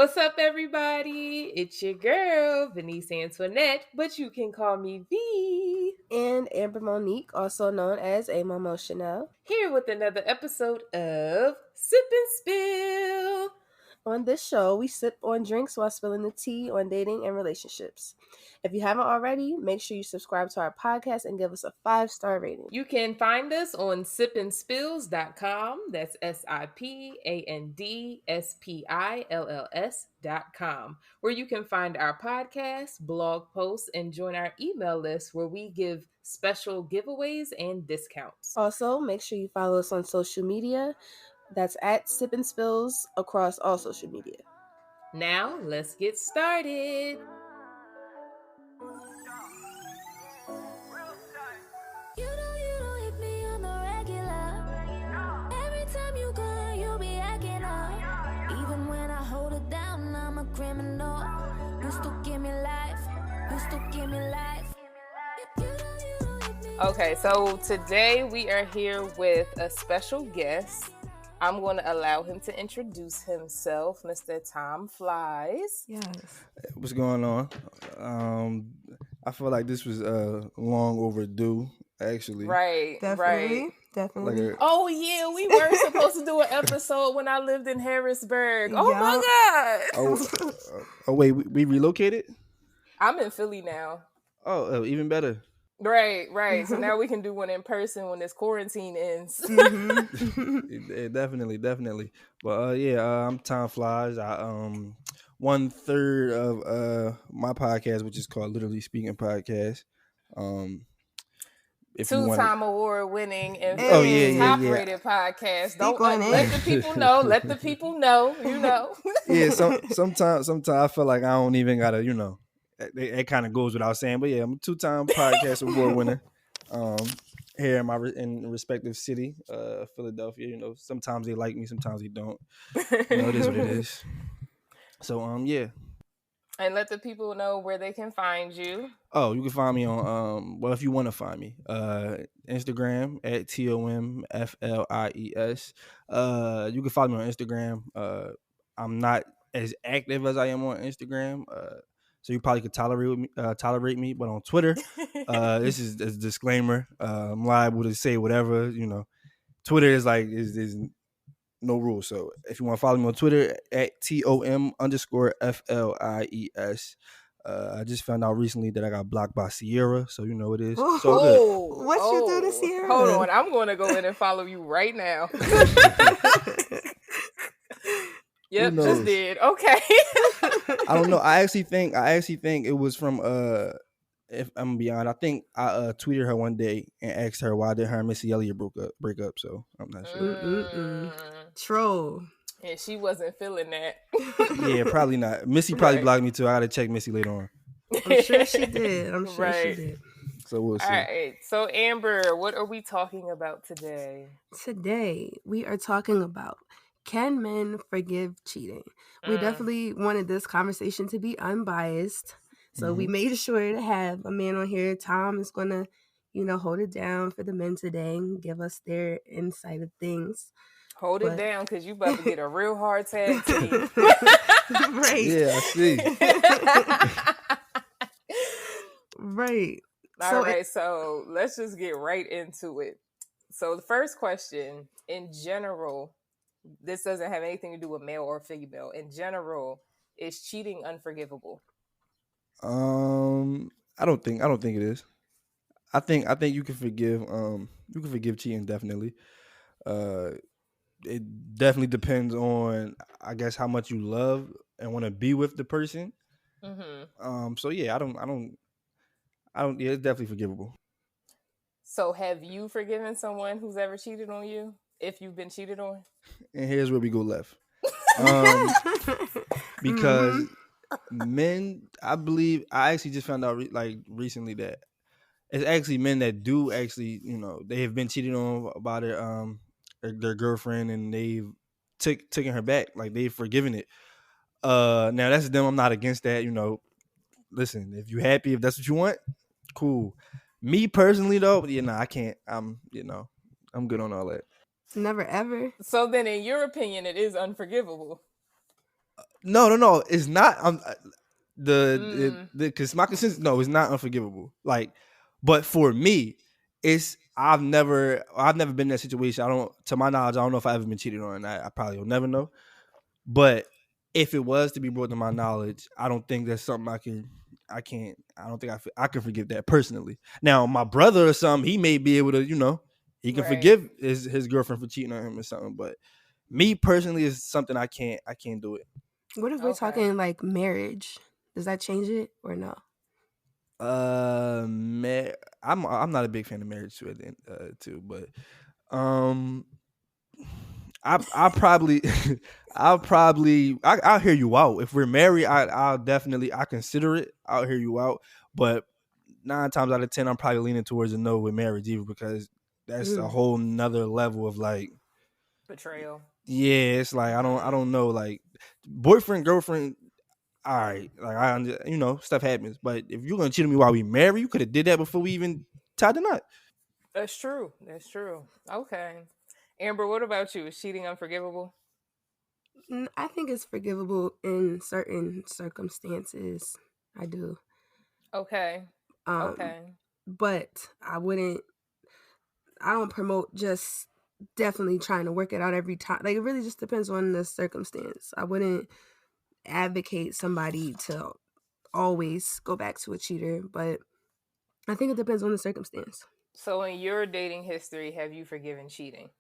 What's up, everybody? It's your girl, Venice Antoinette, but you can call me V. And Amber Monique, also known as A Momo Chanel. Here with another episode of Sip and Spill. On this show, we sip on drinks while spilling the tea on dating and relationships. If you haven't already, make sure you subscribe to our podcast and give us a 5-star rating. You can find us on sipandspills.com. That's SIPANDSPILLS.com, where you can find our podcast, blog posts, and join our email list where we give special giveaways and discounts. Also, make sure you follow us on social media. That's at Sip and Spills across all social media. Now, let's get started. Okay, so today we are here with a special guest. I'm going to allow him to introduce himself, Mr. Tom Flies. Yes. What's going on? I feel like this was long overdue, actually. Right, Definitely. right. Definitely. Oh, yeah, we were supposed to do an episode when I lived in Harrisburg. Oh, my God. Oh, wait, we relocated? I'm in Philly now. Oh, even better. Right. So now we can do one in person when this quarantine ends. Definitely. But I'm Tom Flies. I 1/3 of my podcast, which is called Literally Speaking Podcast. Two-time award-winning and top-rated podcast. Don't let the people know. Let the people know. You know. Yeah. Sometimes I feel like I don't even gotta. It kind of goes without saying, but yeah, I'm a 2-time podcast award winner. Here in my respective city, Philadelphia. Sometimes they like me, sometimes they don't. It is what it is. So yeah. And let the people know where they can find you. Oh, you can find me on if you want to find me, Instagram at TOMFLIES. You can follow me on Instagram. I'm not as active as I am on Instagram. So you probably could tolerate me, but on Twitter, this is a disclaimer. I'm liable to say whatever. Twitter is is no rules. So if you want to follow me on Twitter at TOM_FLIES. I just found out recently that I got blocked by Sierra, so you know it is. So good. What you do to Sierra? Hold on, I'm going to go in and follow you right now. Yep, just did. Okay. I don't know. I actually think it was from if I'm beyond, I think I tweeted her one day and asked her why did her and Missy Elliott break up. So I'm not sure. Troll. And she wasn't feeling that. Yeah, probably not. Missy probably blocked me too. I gotta check Missy later on. I'm sure she did. She did. So we'll see. All right. So Amber, what are we talking about today? Today we are talking about, can men forgive cheating? We definitely wanted this conversation to be unbiased. So we made sure to have a man on here. Tom is going to, hold it down for the men today and give us their insight of things. Hold it down, because you about to get a real hard tag team. Right. Yeah, I see. Right. All right, so let's just get right into it. So the first question, in general, this doesn't have anything to do with male or female. In general, is cheating unforgivable? I don't think it is. I think you can forgive cheating, definitely. It definitely depends on, I guess, how much you love and want to be with the person. So yeah, I don't. Yeah, it's definitely forgivable. So have you forgiven someone who's ever cheated on you? If you've been cheated on? And here's where we go left. Because men, I believe, I actually just found out recently that it's actually men that do actually, they have been cheated on by their girlfriend, and they've taken her back, like they've forgiven it. Now that's them. I'm not against that. Listen, if you're happy, if that's what you want, cool. Me personally, though, I can't. I'm good on all that. Never ever. So then, in your opinion, it is unforgivable. No. It's not. Mm, Because my consensus, no, it's not unforgivable. Like, but for me, it's I've never been in that situation. I don't, to my knowledge, I don't know if I ever been cheated on. I probably will never know. But if it was to be brought to my knowledge, I don't think that's something I don't think I can forgive that personally. Now, my brother or something, he may be able to, he can right. forgive his girlfriend for cheating on him or something. But me personally is something I can't do it. What if we're Okay. talking like marriage? Does that change it or no? I'm not a big fan of marriage too, but um, I probably I'll hear you out. If we're married, I'll definitely I consider it. I'll hear you out, but 9 times out of 10, I'm probably leaning towards a no with marriage, even because that's a Mm. whole nother level of like, Betrayal. yeah, it's like I Mm. don't know, like boyfriend girlfriend. All right, like stuff happens, but if you're gonna cheat on me while we married, you could have did that before we even tied the knot. That's true. That's true. Okay. Amber, what about you? Is cheating unforgivable? I think it's forgivable in certain circumstances. I do. Okay. Um, Okay. but I don't promote just definitely trying to work it out every time. Like, it really just depends on the circumstance. I wouldn't advocate somebody to always go back to a cheater, but I think it depends on the circumstance. So, in your dating history, have you forgiven cheating?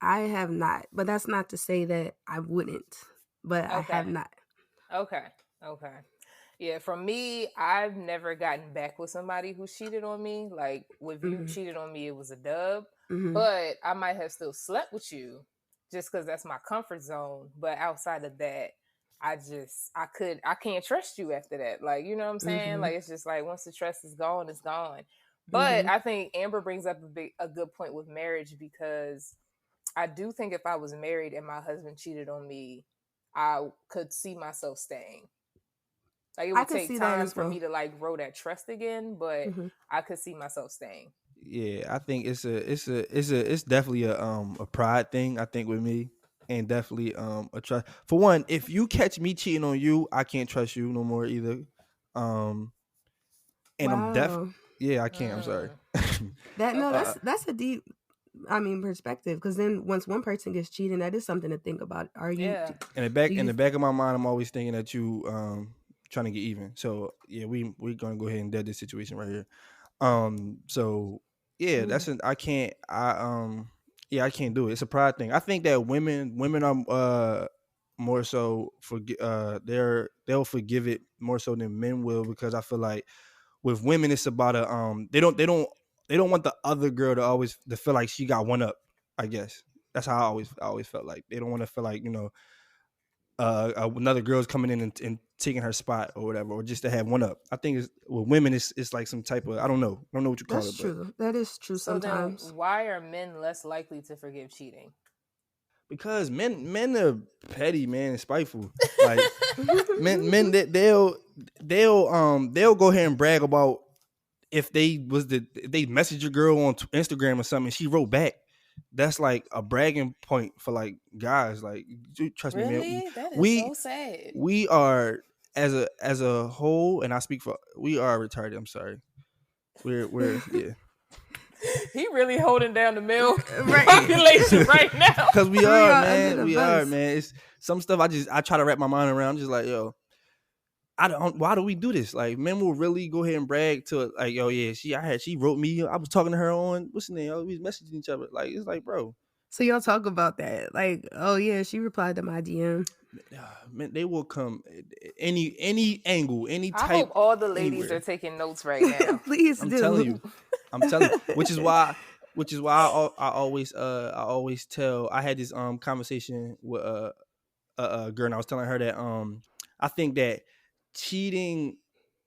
I have not, but that's not to say that I wouldn't, but I have Okay. not. Okay. Okay. Yeah, for me, I've never gotten back with somebody who cheated on me. Like, if you Hmm. cheated on me, it was a dub. Hmm. But I might have still slept with you just because that's my comfort zone. But outside of that, I can't trust you after that. Like, you know what I'm saying? Hmm. Like, it's just like once the trust is gone, it's gone. But Hmm. I think Amber brings up a good point with marriage, because I do think if I was married and my husband cheated on me, I could see myself staying. Like, it I would could take see that time as for well. me to like grow that trust again, but Hmm. I could see myself staying. Yeah, I think it's definitely a pride thing. I think with me, and definitely a trust. For one, if you catch me cheating on you, I can't trust you no more either. Um, and Wow. yeah, I can't. I'm sorry. Mm, That no, okay. that's a deep, I mean, perspective. Because then once one person gets cheated, that is something to think about. Are you? Yeah. Do In you? the back of my mind, I'm always thinking that you trying to get even. So yeah, we're gonna go ahead and dead this situation right here. So yeah, Mm. I can't do it. It's a pride thing. I think that women are more so they'll forgive it more so than men will, because I feel like with women it's about a they don't want the other girl to always to feel like she got one up. I guess that's how I always felt like they don't want to feel like another girl's coming in and taking her spot or whatever, or just to have one up. I think with women, it's like some type of I don't know what you call That's it, but true. That is true So then sometimes. why are men less likely to forgive cheating? because men are petty, man, and spiteful. Like men they'll go ahead and brag about if they message your girl on Instagram or something and she wrote back. That's like a bragging point for like guys. Like, trust me, man. Really? That is We so sad. we are as a whole, and I speak for we are retarded. I'm sorry. We're yeah. He really holding down the male Right. population right now. Cause we Threw are, y'all under man. the We are, bus. man. It's some stuff I try to wrap my mind around. I'm just like, yo, I don't. Why do we do this? Like, men will really go ahead and brag to it, like, yo, yeah, she wrote me. I was talking to her on what's the name? We was messaging each other. Like, it's like, bro, So y'all talk about that. Like, oh yeah, she replied to my DM. man, they will come any angle, any I type, hope all the ladies are anywhere. taking notes right now. Please I'm telling do. you, I'm telling you. Which is why I always tell. I had this conversation with a girl, and I was telling her that I think that cheating,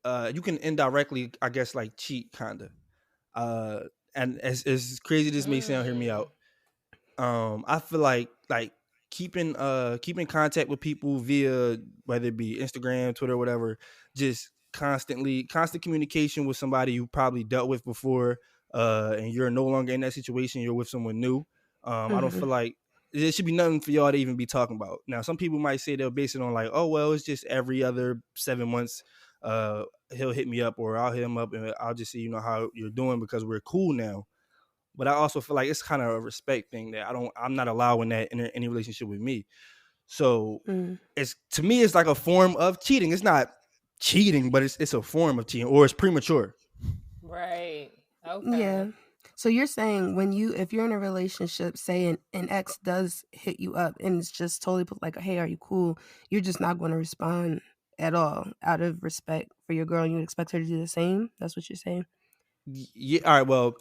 you can indirectly, I guess, like cheat, kinda. Uh, and as crazy as this may sound, hear me Mm. out. I feel like keeping contact with people via whether it be Instagram, Twitter, whatever, just constant communication with somebody you probably dealt with before, and you're no longer in that situation, you're with someone new. I don't Hmm. feel like it should be nothing for y'all to even be talking about. Now, some people might say they'll base it on like, oh well, it's just every other 7 months. He'll hit me up or I'll hit him up and I'll just see, you know, how you're doing because we're cool now. But I also feel like it's kind of a respect thing that I'm not allowing that in any relationship with me. So it's, to me, it's like a form of cheating. It's not cheating, but it's a form of cheating, or it's premature. Right. Okay. Yeah. So you're saying if you're in a relationship, say an ex does hit you up and it's just totally put like, hey, are you cool? You're just not going to respond at all out of respect for your girl, and you expect her to do the same? That's what you're saying? Yeah. All right. Well,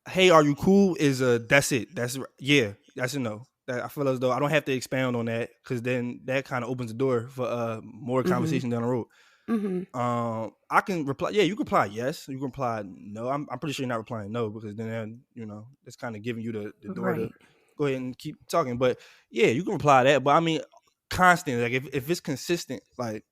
hey, are you cool? That's it. That's a no. I feel as though I don't have to expound on that because then that kind of opens the door for more conversation down the road. I can reply. Yeah, you can reply yes. You can reply no. I'm pretty sure you're not replying no because then it's kind of giving you the door to go ahead and keep talking. But yeah, you can reply that. But I mean, constantly, like if it's consistent, like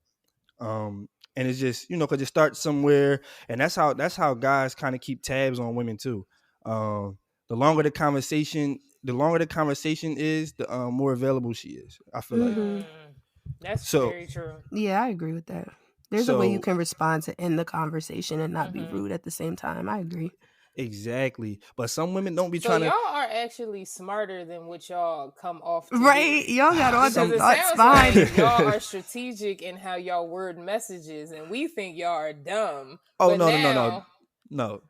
and it's just because it starts somewhere, and that's how guys kind of keep tabs on women too. The longer the conversation is, the more available she is. I feel like that's very true. Yeah, I agree with that. There's a way you can respond to end the conversation and not be rude at the same time. I agree. Exactly. But some women don't be so trying to. Y'all are actually smarter than what y'all come off to right. do. Y'all got all them thoughts behind like y'all are strategic in how y'all word messages, and we think y'all are dumb. Oh, no.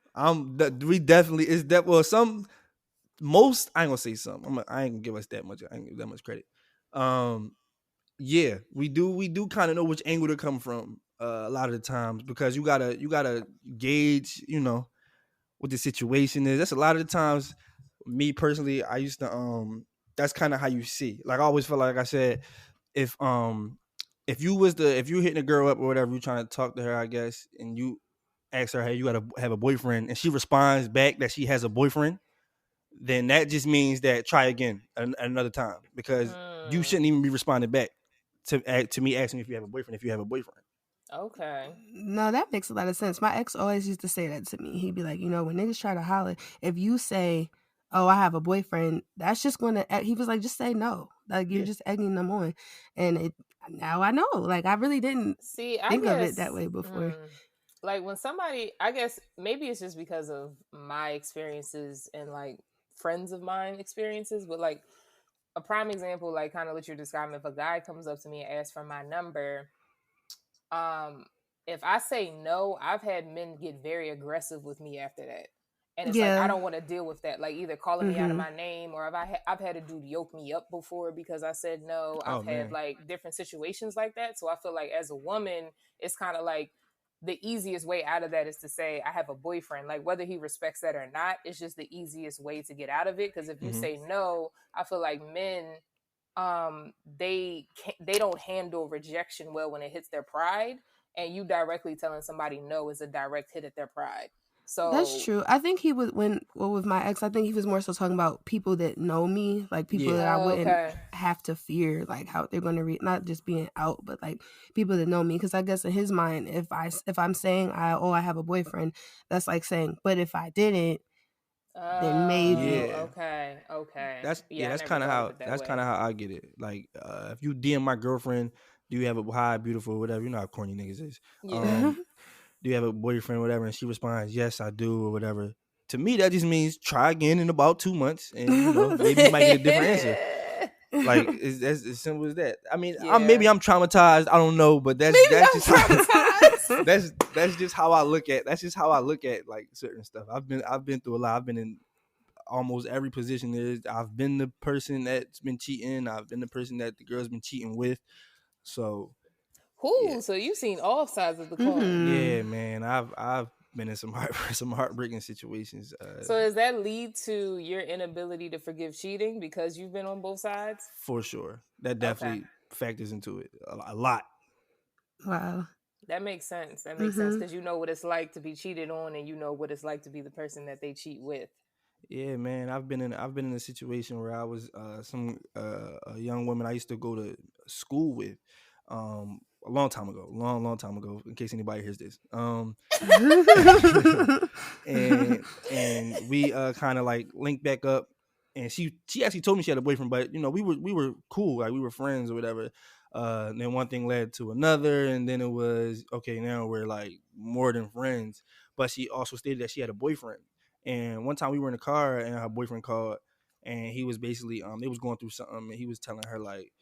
We definitely is that. Well, most I ain't gonna say some. I ain't gonna give us that much. I ain't give that much credit. Yeah, we do kind of know which angle to come from a lot of the times because you gotta gauge, what the situation is. That's a lot of the times. Me personally, I used to that's kind of how you see. Like I always feel like I said, if you're hitting a girl up or whatever, you're trying to talk to her, I guess, and you ask her, hey, you gotta have a boyfriend, and she responds back that she has a boyfriend, then that just means that try again another time because you shouldn't even be responding back to me asking if you have a boyfriend. Okay. No, that makes a lot of sense. My ex always used to say that to me. He'd be like, when niggas try to holler, if you say, oh, I have a boyfriend, that's just going to, he was like, just say no. Like, you're just egging them on. And now I know. Like, I really didn't think of it that way before. Like, when somebody, I guess, maybe it's just because of my experiences and, like, friends of mine experiences, but, like, a prime example, like, kind of what you're describing, if a guy comes up to me and asks for my number, if I say no, I've had men get very aggressive with me after that. And it's like, I don't want to deal with that. Like either calling me out of my name or I've had a dude yoke me up before because I said no. I've had like different situations like that. So I feel like as a woman, it's kind of like the easiest way out of that is to say I have a boyfriend. Like whether he respects that or not, it's just the easiest way to get out of it. Because if you say no, I feel like men, they don't handle rejection well when it hits their pride, and you directly telling somebody no is a direct hit at their pride. So that's true. I think he was with my ex, I think he was more so talking about people that know me, like people that I wouldn't have to fear, like how they're going to not just being out, but like people that know me. Because I guess in his mind, if I'm saying I have a boyfriend, that's like saying, but if I didn't, then maybe. Okay. That's kind of how I get it. Like if you DM my girlfriend, do you have a hi, beautiful, whatever? You know how corny niggas is. Do you have a boyfriend, whatever? And she responds, yes, I do, or whatever. To me, that just means try again in about 2 months, and maybe you might get a different answer. Like it's as simple as that. I mean, maybe I'm traumatized. I don't know, but that's just that's just how I look at. That's just how I look at like certain stuff. I've been through a lot. I've been in almost every position there is. I've been the person that's been cheating. I've been the person that the girl's been cheating with. So. So you've seen all sides of the coin. Yeah, man. I've been in some heartbreaking situations. So does that lead to your inability to forgive cheating because you've been on both sides? For sure. That definitely factors into it a lot. Wow. That makes sense. That makes sense because you know what it's like to be cheated on, and you know what it's like to be the person that they cheat with. Yeah, man. I've been in a situation where I was a young woman I used to go to school with. A long time ago, in case anybody hears this. And we kind of like linked back up and she actually told me she had a boyfriend, but you know, we were cool, like we were friends or whatever. And then one thing led to another, and then it was okay. Now we're like more than friends. But she also stated that she had a boyfriend. And one time we were in the car, and her boyfriend called, and he was basically they was going through something, and he was telling her like,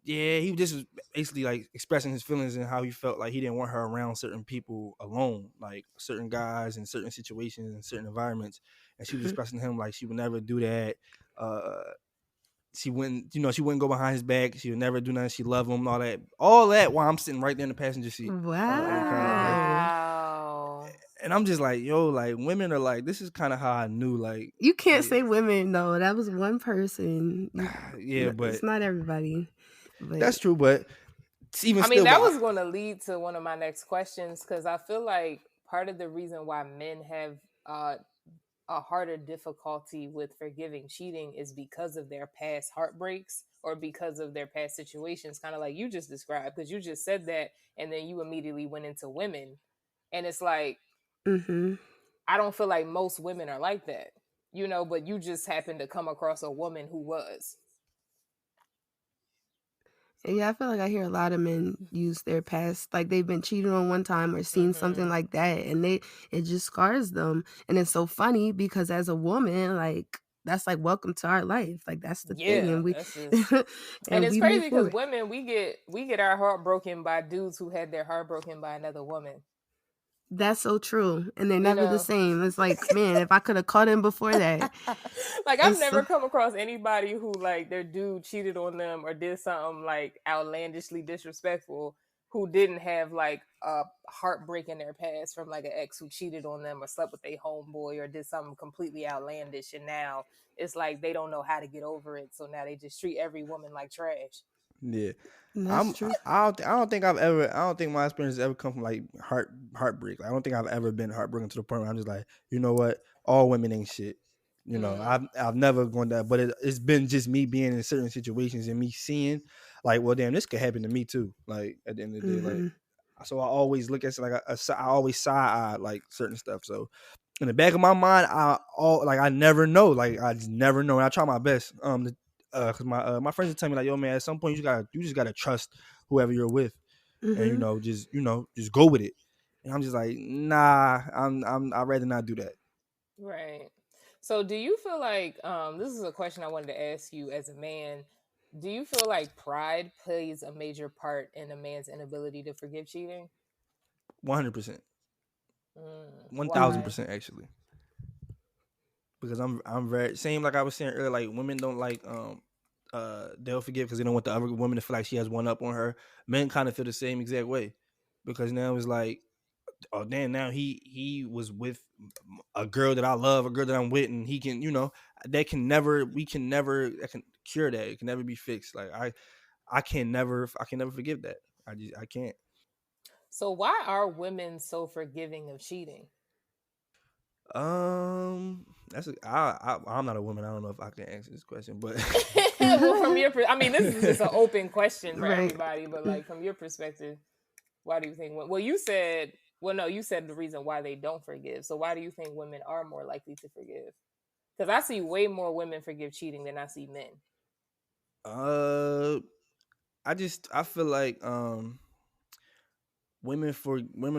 yeah, he just was basically like expressing his feelings and how he felt like he didn't want her around certain people alone, like certain guys in certain situations and certain environments. And she was expressing to him like she would never do that. She wouldn't go behind his back. She would never do nothing. She loved him, all that while I'm sitting right there in the passenger seat. Wow. And I'm just like, yo, like women are like, this is kind of how I knew, like, you can't say women though. That was one person. Yeah, but it's not everybody. But that's true. But even I mean, still, that was going to lead to one of my next questions, because I feel like part of the reason why men have a harder difficulty with forgiving cheating is because of their past heartbreaks or because of their past situations, kind of like you just described, because you just said that and then you immediately went into women. And it's like, I don't feel like most women are like that, you know, but you just happened to come across a woman who was. Yeah, I feel like I hear a lot of men use their past, like they've been cheated on one time or seen something like that, and it just scars them. And it's so funny because as a woman, like that's like welcome to our life, like that's the thing. And we and it's crazy because women, we get our heart broken by dudes who had their heart broken by another woman. That's so true. And they're never the same. It's like, man, if I could have caught him before that. Like, I've never come across anybody who, like, their dude cheated on them or did something, like, outlandishly disrespectful who didn't have, like, a heartbreak in their past from, like, an ex who cheated on them or slept with a homeboy or did something completely outlandish. And now it's like they don't know how to get over it. So now they just treat every woman like trash. Yeah. I don't think my experience has ever come from like heartbreak. Like, I don't think I've ever been heartbroken to the point where I'm just like, you know what, all women ain't shit. You know, I've never gone that, but it's been just me being in certain situations and me seeing like, well, damn, this could happen to me too. Like at the end of the day, like, so I always look at it like I always side eye like certain stuff. So in the back of my mind, I never know. Like I just never know. And I try my best. Cause my friends would tell me like, yo man, at some point you just gotta trust whoever you're with, and just go with it. And I'm just like, nah, I'd rather not do that. Right. So do you feel like this is a question I wanted to ask you as a man? Do you feel like pride plays a major part in a man's inability to forgive cheating? 100%, 1000% actually. Because I'm very same like I was saying earlier. Like women don't like they'll forgive because they don't want the other woman to feel like she has one up on her. Men kind of feel the same exact way because now it's like, oh damn, now he was with a girl that I love, a girl that I'm with, and he can that can never cure that. It can never be fixed. Like I can never forgive that. I can't. So why are women so forgiving of cheating? I'm not a woman. I don't know if I can answer this question, but well, from your, I mean, this is just an open question for everybody. But like from your perspective, why do you think? Well, you said, you said the reason why they don't forgive. So why do you think women are more likely to forgive? Because I see way more women forgive cheating than I see men. I feel like women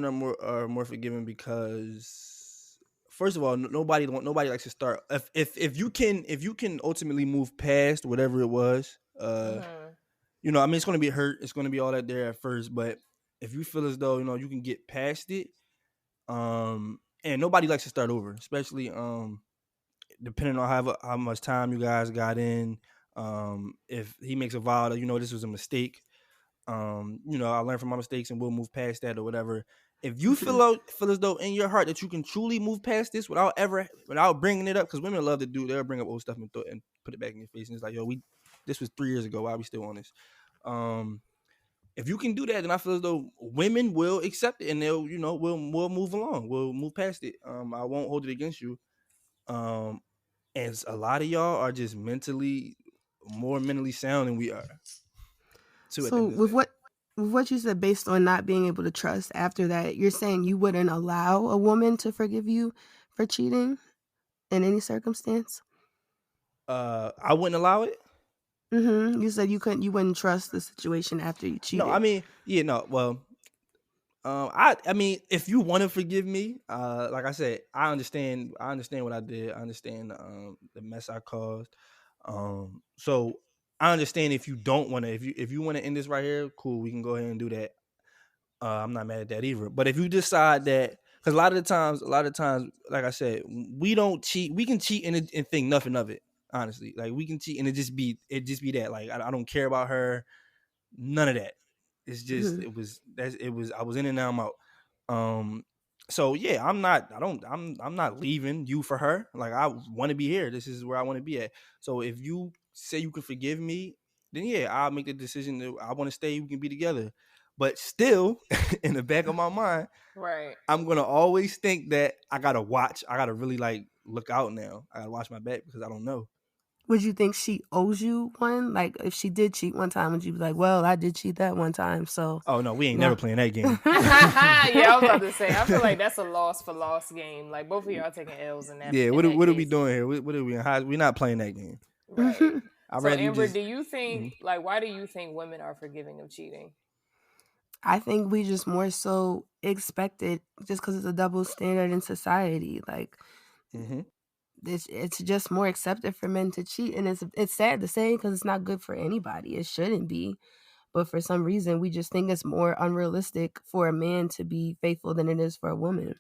are more forgiving because, first of all, nobody likes to start. If you can ultimately move past whatever it was, I mean, it's gonna be hurt. It's gonna be all that there at first, but if you feel as though you can get past it, and nobody likes to start over, especially depending on how much time you guys got in. If he makes a vow that this was a mistake, I learned from my mistakes and we'll move past that or whatever. If you feel as though in your heart that you can truly move past this without bringing it up, because women love to they'll bring up old stuff and put it back in your face, and it's like, yo, this was 3 years ago, why are we still on this? If you can do that, then I feel as though women will accept it and they'll we'll move along, we'll move past it. I won't hold it against you. And a lot of y'all are just more mentally sound than we are. So with what you said, based on not being able to trust, after that, you're saying you wouldn't allow a woman to forgive you for cheating in any circumstance? I wouldn't allow it. You said you wouldn't trust the situation after you No, I cheated. mean, yeah, no. Well, I mean, if you want to forgive me, like I said, I understand. I understand what I did. I understand the mess I caused. So I understand if you don't want to. If you want to end this right here, cool. We can go ahead and do that. I'm not mad at that either. But if you decide that, because a lot of times, like I said, we don't cheat. We can cheat and think nothing of it. Honestly, like we can cheat and it just be that. Like I don't care about her. None of that. It's just Mhm. it was I was in and now I'm out. Um so yeah, I'm not leaving you for her. Like I want to be here. This is where I want to be at. So if you say you can forgive me, then yeah, I'll make the decision that I want to stay, we can be together. But still, in the back of my mind, Right. I'm gonna always think that I gotta watch. I gotta really like look out now. I gotta watch my back because I don't know. Would you think she owes you one? Like, if she did cheat one time, would you be like, "Well, I did cheat that one time, so Oh no, we ain't no." never playing that game. Yeah, I was about to say. I feel like that's a loss for loss game. Like both of y'all taking L's in that. Yeah, In that what are we case. doing here? What are we? We're not playing that game. Right. I'd So rather you Amber, just. do you think Mhm. like why do you think women are forgiving of cheating? I think we just more so expect it just because it's a double standard in society. Like, Mhm. it's just more accepted for men to cheat, and it's sad to say because it's not good for anybody. It shouldn't be, but for some reason, we just think it's more unrealistic for a man to be faithful than it is for a woman.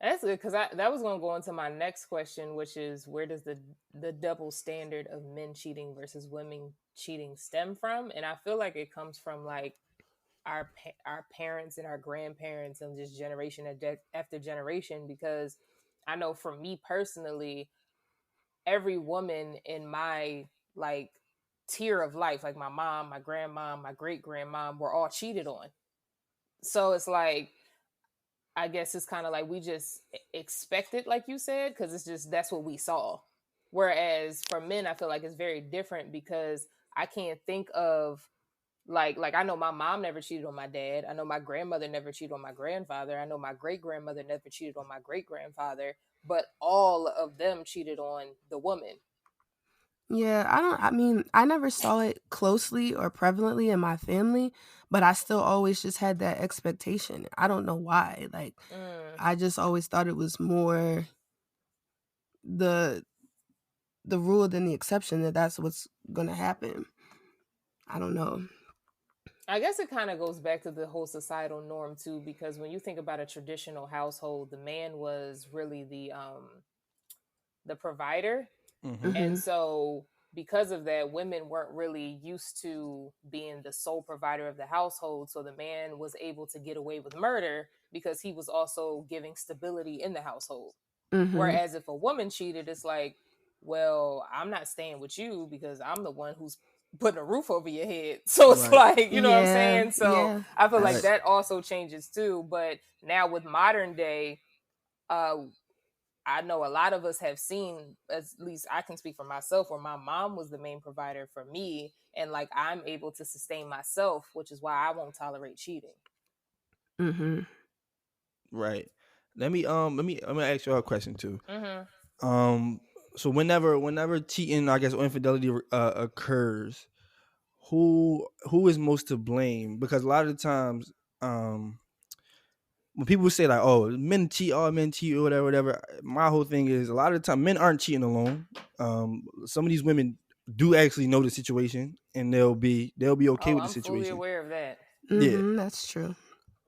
That's good because that was going to go into my next question, which is where does the double standard of men cheating versus women cheating stem from? And I feel like it comes from like our parents and our grandparents and just generation after generation. Because I know for me personally, every woman in my like tier of life, like my mom, my grandma, my great grandmom, were all cheated on. So it's like I guess it's kind of like we just expect it, like you said, because it's just that's what we saw. Whereas for men, I feel like it's very different because I can't think of like I know my mom never cheated on my dad. I know my grandmother never cheated on my grandfather. I know my great grandmother never cheated on my great grandfather. But all of them cheated on the woman. Yeah, I mean, I never saw it closely or prevalently in my family, but I still always just had that expectation. I don't know why. Like, Mm. I just always thought it was more the the rule than the exception that that's what's gonna happen. I don't know. I guess it kind of goes back to the whole societal norm too, because when you think about a traditional household, the man was really the provider. Mhm. And Hmm. so because of that, women weren't really used to being the sole provider of the household. So the man was able to get away with murder because he was also giving stability in the household. Hmm. Whereas if a woman cheated, it's like, well, I'm not staying with you because I'm the one who's putting a roof over your head. So it's Right. like, you know what I'm Yeah, saying? So yeah. I feel like Right. That's that also changes too. But now with modern day, uh, I know a lot of us have seen, at least I can speak for myself, where my mom was the main provider for me. And like I'm able to sustain myself, which is why I won't tolerate cheating. hmm Right. Let me ask you a question too. Mm-hmm. Um. So whenever cheating, I guess, or infidelity occurs, who is most to blame? Because a lot of the times, um, when people say like, "Oh, men cheat, all men cheat," or whatever, my whole thing is a lot of the time men aren't cheating alone. Some of these women do actually know the situation, and they'll be okay Oh, with the I'm fully situation. aware of that. Yeah, that's true.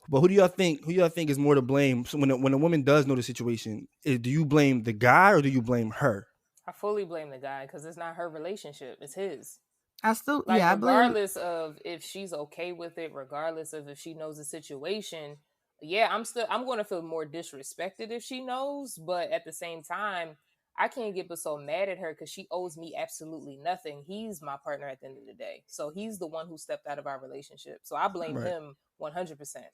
but who do y'all think is more to blame? So when a woman does know the situation, do you blame the guy or do you blame her? I fully blame the guy because it's not her relationship, it's his. I still, Like yeah, I blame. regardless of if she's okay with it, regardless of if she knows the situation, yeah, I'm going to feel more disrespected if she knows, but at the same time, I can't get but so mad at her because she owes me absolutely nothing. He's my partner at the end of the day, so he's the one who stepped out of our relationship, so I blame Right. him 100%.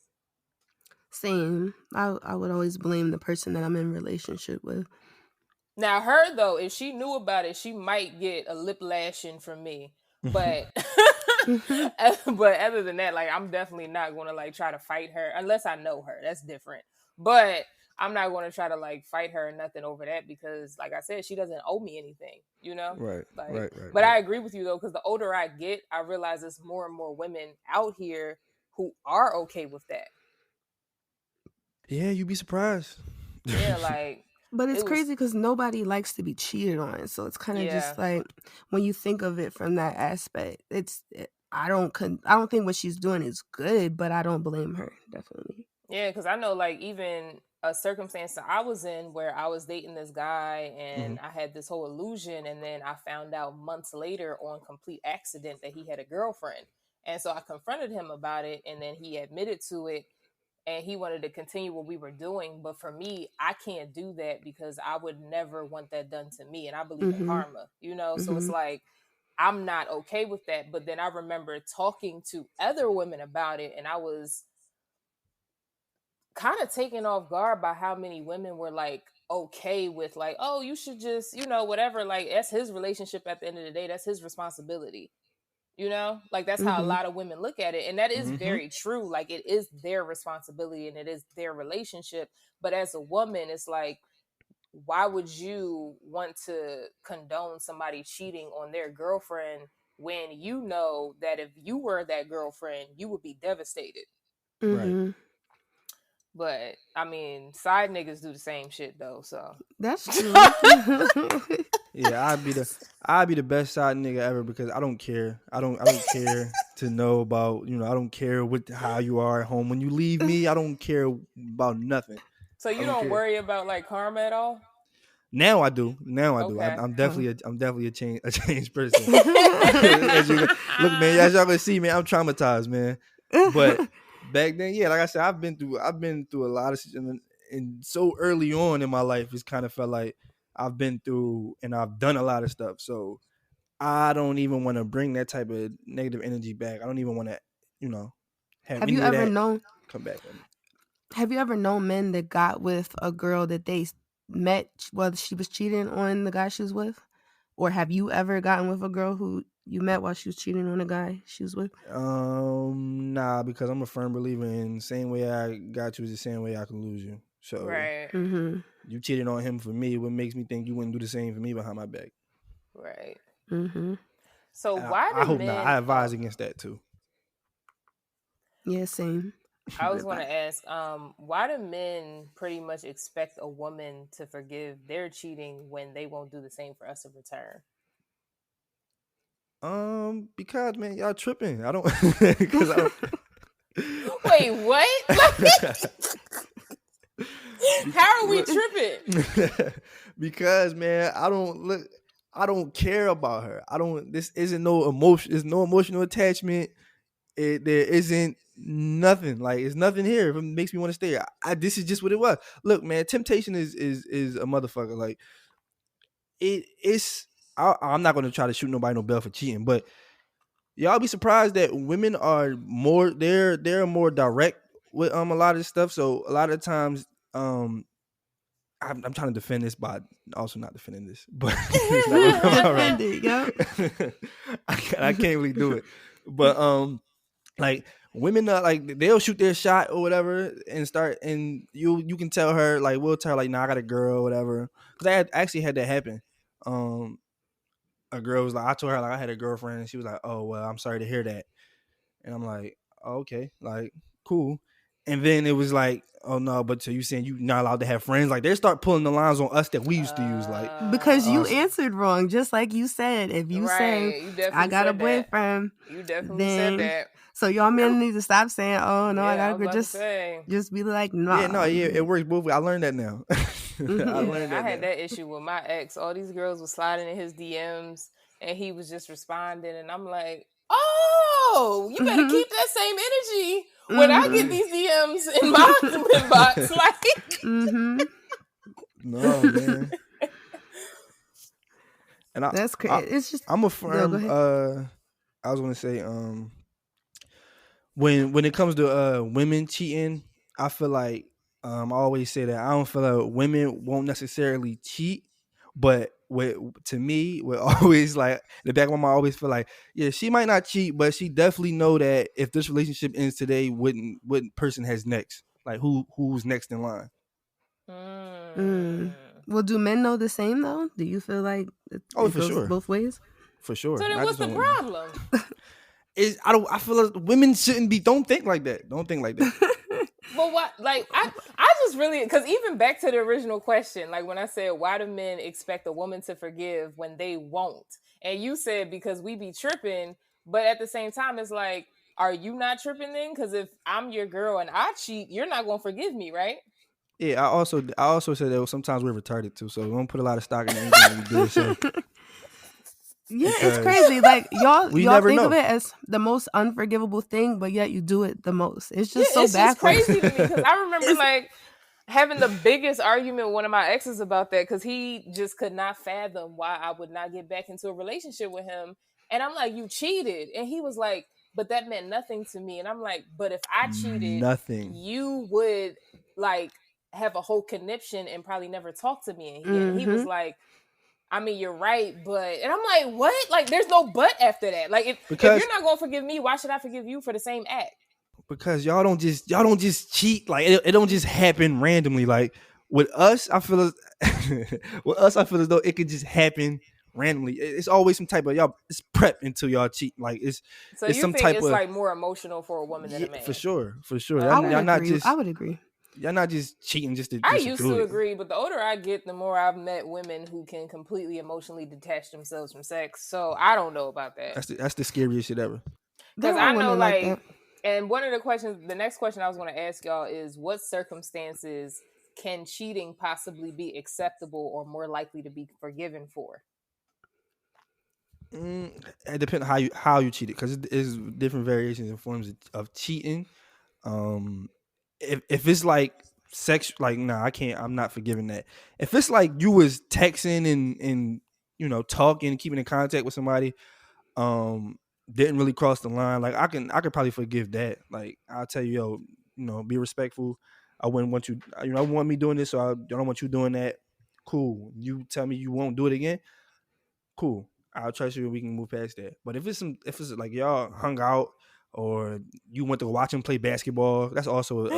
Same. I would always blame the person that I'm in relationship with. Now, her though, if she knew about it, she might get a lip lashing from me. But Hmm. but other than that, like I'm definitely not going to like try to fight her unless I know her. That's different. But I'm not going to try to like fight her or nothing over that because, like I said, she doesn't owe me anything, you know? Right. Like, Right. but I agree with you though, because the older I get, I realize there's more and more women out here who are okay with that. Yeah, you'd be surprised. Yeah, like. But it's It was- crazy because nobody likes to be cheated on. So it's kind of just like when you think of it from that aspect, I don't think what she's doing is good, but I don't blame her, definitely. Yeah, because I know like even a circumstance that I was in where I was dating this guy and I had this whole illusion, and then I found out months later on complete accident that he had a girlfriend. And so I confronted him about it, and then he admitted to it, and he wanted to continue what we were doing. But for me, I can't do that because I would never want that done to me. And I believe in karma, you know? So it's like, I'm not okay with that. But then I remember talking to other women about it, and I was kind of taken off guard by how many women were like okay with like, oh, you should just, you know, whatever. Like, that's his relationship at the end of the day. That's his responsibility. You know, like that's how a lot of women look at it. And that is very true. Like it is their responsibility and it is their relationship. But as a woman, it's like, why would you want to condone somebody cheating on their girlfriend when you know that if you were that girlfriend, you would be devastated? Right. But I mean, side niggas do the same shit though, so that's true. Yeah, I'd be the best side nigga ever because I don't care. I don't care to know about, you know, I don't care how you are at home. When you leave me, I don't care about nothing. So you don't worry about like karma at all? Now I do. Okay. I'm definitely a changed person. Look, man, as y'all can see, man, I'm traumatized, man. But back then, yeah, like I said, I've been through a lot of shit, and so early on in my life, it's kind of felt like I've been through and I've done a lot of stuff. So I don't even want to bring that type of negative energy back. I don't even want to, you know, have you ever known come back on me. Have you ever known men that got with a girl that they met while she was cheating on the guy she was with? Or have you ever gotten with a girl who you met while she was cheating on a guy she was with? Nah, because I'm a firm believer in the same way I got you is the same way I can lose you. So right. You cheated on him for me. What makes me think you wouldn't do the same for me behind my back? Right. So why do I hope men, not. I advise against that too. Yeah, same. I was going to ask, why do men pretty much expect a woman to forgive their cheating when they won't do the same for us in return? Because man, y'all tripping. I don't. Wait, what? How are we tripping? Because man, I don't care about her. This isn't no emotion. There's no emotional attachment. There isn't nothing. Like it's nothing here. If it makes me want to stay. This is just what it was. Look, man, temptation is a motherfucker. Like it's. I'm not gonna try to shoot nobody no bell for cheating, but y'all be surprised that women are more. They're more direct with a lot of this stuff. So a lot of times, I'm trying to defend this, but also not defending this. But defend it, yo. I can't really do it. But like women are like they'll shoot their shot or whatever and start, and you can tell her like we'll tell her like, nah, I got a girl or whatever. Because I actually had that happen. A girl was like, I told her like I had a girlfriend, and she was like, oh well, I'm sorry to hear that. And I'm like, oh, okay, like cool. And then it was like, oh no, but so you saying you not allowed to have friends? Like they start pulling the lines on us that we used to use, like because you answered wrong, just like you said. If you say I got a boyfriend, you definitely said that. So y'all men need to stop saying, "Oh no, I got to just be like, no." Yeah, it works both ways. I learned that now. I had that issue with my ex. All these girls were sliding in his DMs, and he was just responding, and I'm like, "Oh, you better keep that same energy when I get these DMs in my inbox." Like, no, man. And that's crazy. It's just I'm a firm. I was gonna say, when it comes to women cheating, I feel like I always say that I don't feel like women won't necessarily cheat, but to me, we're always like in the back of my mind, I always feel like, yeah, she might not cheat, but she definitely know that if this relationship ends today, what person has next? Like who's next in line? Mm. Well, do men know the same though? Do you feel like it Oh, it for goes sure. both ways? For sure. So then, Not what's just the on women. problem? I feel like women shouldn't be. Don't think like that. Don't think like that. Well, what? Like, I just really, because even back to the original question, like when I said, why do men expect a woman to forgive when they won't? And you said because we be tripping, but at the same time, it's like, are you not tripping then? Because if I'm your girl and I cheat, you're not gonna forgive me, right? Yeah, I also said that sometimes we're retarded too, so we don't put a lot of stock in anything that we did say. Yeah, it's Because crazy. Like y'all we y'all never think of know. it as the most unforgivable thing, but yet you do it the most. It's Yeah, just so it's just backwards. crazy to me because I remember like having the biggest argument with one of my exes about that because he just could not fathom why I would not get back into a relationship with him. And I'm like, you cheated. And he was like, but that meant nothing to me. And I'm like, but if I cheated, Nothing. you would like have a whole conniption and probably never talk to me again. And he was like, I mean, you're right, but, and I'm like, what? Like, there's no but after that. Like, if Because you're not gonna forgive me, why should I forgive you for the same act? because y'all don't just cheat. Like it don't just happen randomly. Like with us, I feel as though it could just happen randomly. It's always some type of y'all. It's prep until y'all cheat. Like it's So it's you some think type it's of like more emotional for a woman than a man? for sure. Okay. I would agree. Y'all not just cheating just to. I Just used do to it. agree, but the older I get, the more I've met women who can completely emotionally detach themselves from sex. So I don't know about that. That's the scariest shit ever. Because I know, like, and one of the questions, the next question I was going to ask y'all is, what circumstances can cheating possibly be acceptable or more likely to be forgiven for? It depends how you cheat it, because it's different variations and forms of cheating. If it's like sex, like nah, I can't. I'm not forgiving that. If it's like you was texting and talking, keeping in contact with somebody, didn't really cross the line, like I could probably forgive that. Like I'll tell you, be respectful. I wouldn't want you. I want me doing this, so I don't want you doing that. Cool. You tell me you won't do it again. Cool. I'll trust you and we can move past that. But if it's like y'all hung out or you went to watch him play basketball, that's also a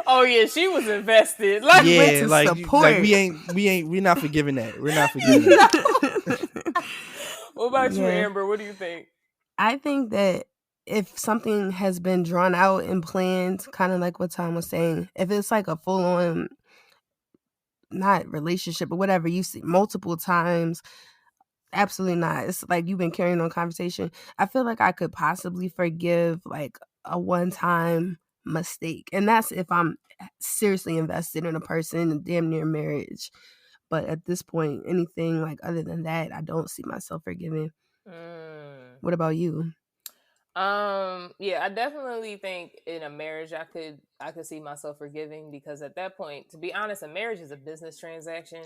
Oh yeah, she was invested. Like, yeah, we're not forgiving that. We're not forgiving that. What about you, Amber? What do you think? I think that if something has been drawn out and planned, kind of like what Tom was saying, if it's like a full on, not relationship or whatever, you see multiple times, absolutely not. It's like you've been carrying on conversation. I feel like I could possibly forgive like a one-time mistake, and that's if I'm seriously invested in a person, damn near marriage. But at this point, anything like other than that, I don't see myself forgiving. What about you? Yeah, I definitely think in a marriage I could see myself forgiving, because at that point, to be honest, a marriage is a business transaction.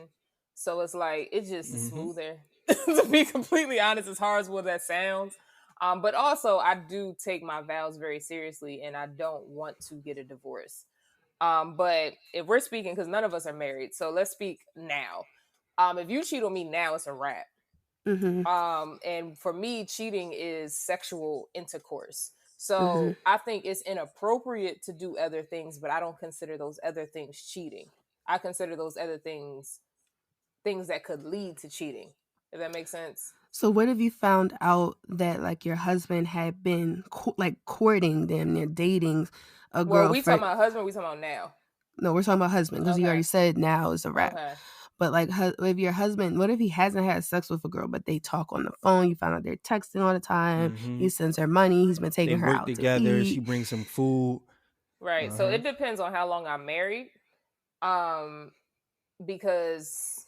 So it's like it's just smoother. To be completely honest, as hard as what that sounds. But also I do take my vows very seriously and I don't want to get a divorce. But if we're speaking, because none of us are married, so let's speak now. If you cheat on me now, it's a wrap. And for me, cheating is sexual intercourse. So I think it's inappropriate to do other things, but I don't consider those other things cheating. I consider those other things that could lead to cheating, if that makes sense. So what if you found out that like your husband had been like courting them, they're dating a girl? Well, we talking about husband, we talking about now? No, we're talking about husband, because you already said now is a wrap. Okay. But like, if your husband, what if he hasn't had sex with a girl, but they talk on the phone? You find out they're texting all the time. He sends her money. He's been taking her out together. To eat. She brings some food. Right. So it depends on how long I'm married. Because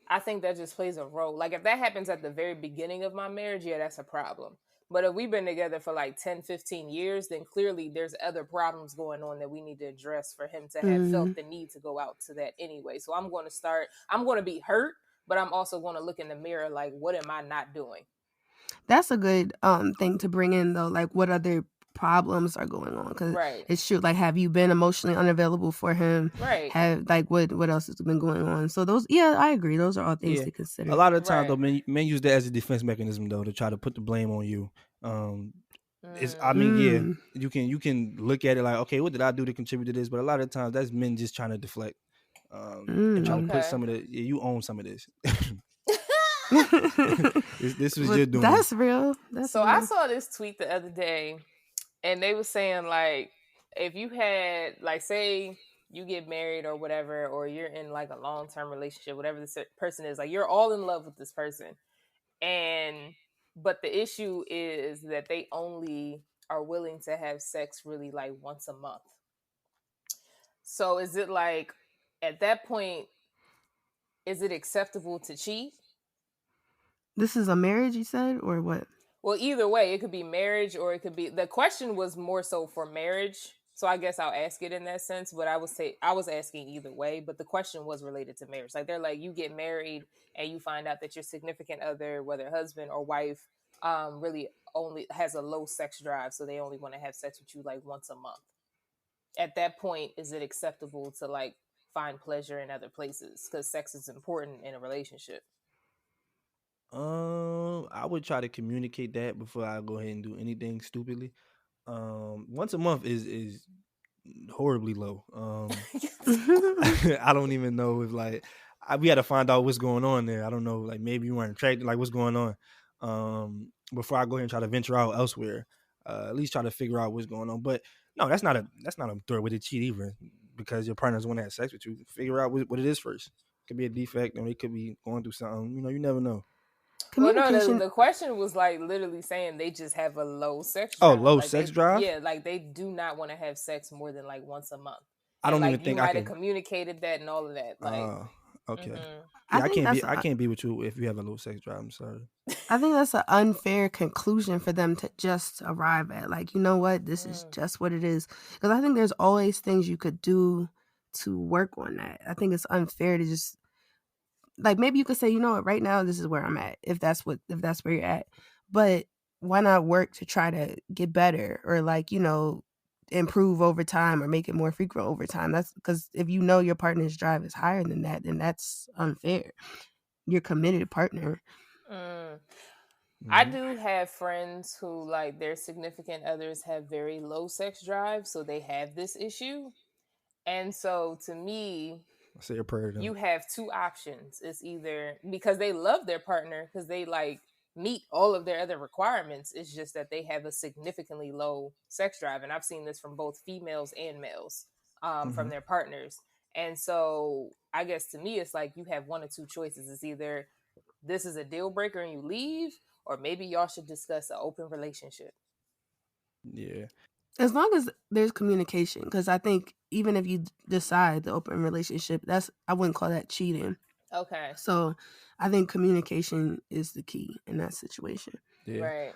I think that just plays a role. Like if that happens at the very beginning of my marriage, yeah, that's a problem. But if we've been together for like 10, 15 years, then clearly there's other problems going on that we need to address for him to have felt the need to go out to that anyway. So I'm going to be hurt, but I'm also going to look in the mirror like, what am I not doing? That's a good thing to bring in though. Like what other problems are going on? Because it's true. Like, have you been emotionally unavailable for him? Right. Have like what else has been going on? So those, yeah, I agree. Those are all things to consider. A lot of the time though, men use that as a defense mechanism though, to try to put the blame on you. It's, I mean, yeah, Mm. you can look at it like, okay, what did I do to contribute to this? But a lot of times that's men just trying to deflect, and trying to put Mm. Okay. some of the, yeah, you own some of this. This was Well, your doing. that's real. That's So I real. saw this tweet the other day, and they were saying like, if you had like, say you get married or whatever, or you're in like a long term relationship, whatever this person is, like you're all in love with this person, and but the issue is that they only are willing to have sex really like once a month. So is it like at that point, is it acceptable to cheat? This is a marriage, you said, or what? Well, either way, it could be marriage or it could be, the question was more so for marriage. So I guess I'll ask it in that sense, but I was asking either way, but the question was related to marriage. Like they're like, you get married and you find out that your significant other, whether husband or wife, really only has a low sex drive, so they only want to have sex with you like once a month. At that point, is it acceptable to like find pleasure in other places? Because sex is important in a relationship. I would try to communicate that before I go ahead and do anything stupidly. Once a month is horribly low. I don't even know if like we had to find out what's going on there. I don't know, like maybe you weren't attracted, like what's going on. Before I go ahead and try to venture out elsewhere, at least try to figure out what's going on. But no, that's not a threat with a cheat either, because your partner's want to have sex with you. Figure out what it is first. It could be a defect, or they could be going through something. You never know. Well, no, Communication. the question was like literally saying they just have a low sex Oh, drive. low like sex they, drive? Yeah, like they do not want to have sex more than like once a month. I And don't even like you think I might have can. communicated that and all of that. Like, Okay. mhm. I Yeah, think that's I can't be with you if you have a low sex drive. I'm sorry. I think that's an unfair conclusion for them to just arrive at. Like, you know what? This is Mm. just what it is. Because I think there's always things you could do to work on that. I think it's unfair to just like maybe you could say, you know what, right now this is where I'm at, if that's where you're at. But why not work to try to get better or like, you know, improve over time or make it more frequent over time? That's because if you know your partner's drive is higher than that, then that's unfair. Your committed partner. Mm. I Mhm. do have friends who like their significant others have very low sex drive, so they have this issue. And so to me, I say a prayer to you them. have two options. It's either because they love their partner because they like meet all of their other requirements. It's just that they have a significantly low sex drive. And I've seen this from both females and males, from their partners. And so I guess to me, it's like you have one or two choices. It's either this is a deal breaker and you leave, or maybe y'all should discuss an open relationship. Yeah. As long as there's communication, because I think even if you decide the open relationship, I wouldn't call that cheating. Okay. So I think communication is the key in that situation. Yeah. Right.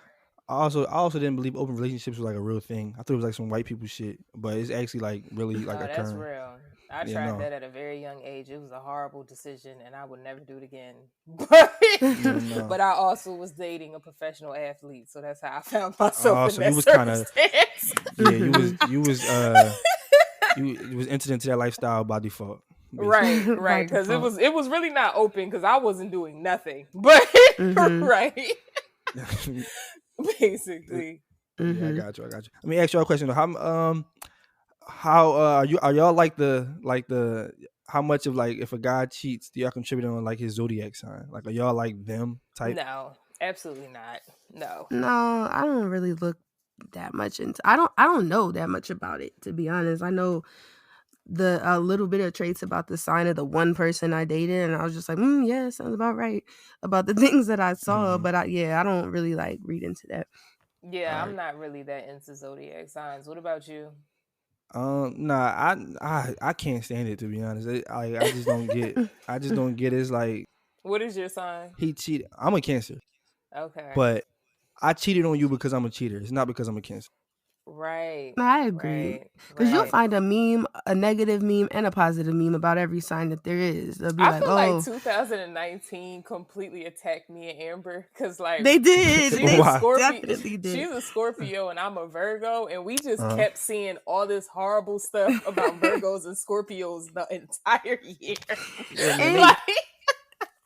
I also didn't believe open relationships was like a real thing. I thought it was like some white people shit, but it's actually like really like No, that's occurring. real. I Yeah, tried no. that at a very young age. It was a horrible decision, and I would never do it again. But, Yeah, no. but I also was dating a professional athlete, so that's how I found myself in So that you was kind of circumstance. you was entered into that lifestyle by default. Right, By right, because default. it was really not open because I wasn't doing nothing. But Mhm. right, Basically. basically. Yeah, I Mhm. got you. Let me ask you a question. How are y'all like the how much of like if a guy cheats, do y'all contribute on like his zodiac sign? Like are y'all like them type? No, absolutely not. No. No, I don't really look that much into. I don't know that much about it, to be honest. I know the a little bit of traits about the sign of the one person I dated, and I was just like, yeah, sounds about right about the things that I saw. Mhm. But I don't really like read into that. Yeah, All I'm right. not really that into zodiac signs. What about you? Nah, I can't stand it, to be honest. I just don't get. I just don't get it. It's like What is your sign? he cheated. I'm a Cancer, Okay. but I cheated on you because I'm a cheater. It's not because I'm a Cancer. Right. No, I agree. Right. Because you'll Right. find a meme, a negative meme, and a positive meme about every sign that there is. They'll be I like, feel like oh, 2019 completely attacked me and Amber because like they did. she's They a Why? Scorpio. definitely did. She's a Scorpio and I'm a Virgo, and we just Uh-huh. kept seeing all this horrible stuff about Virgos and Scorpios the entire year. Yeah, man, And they, Like,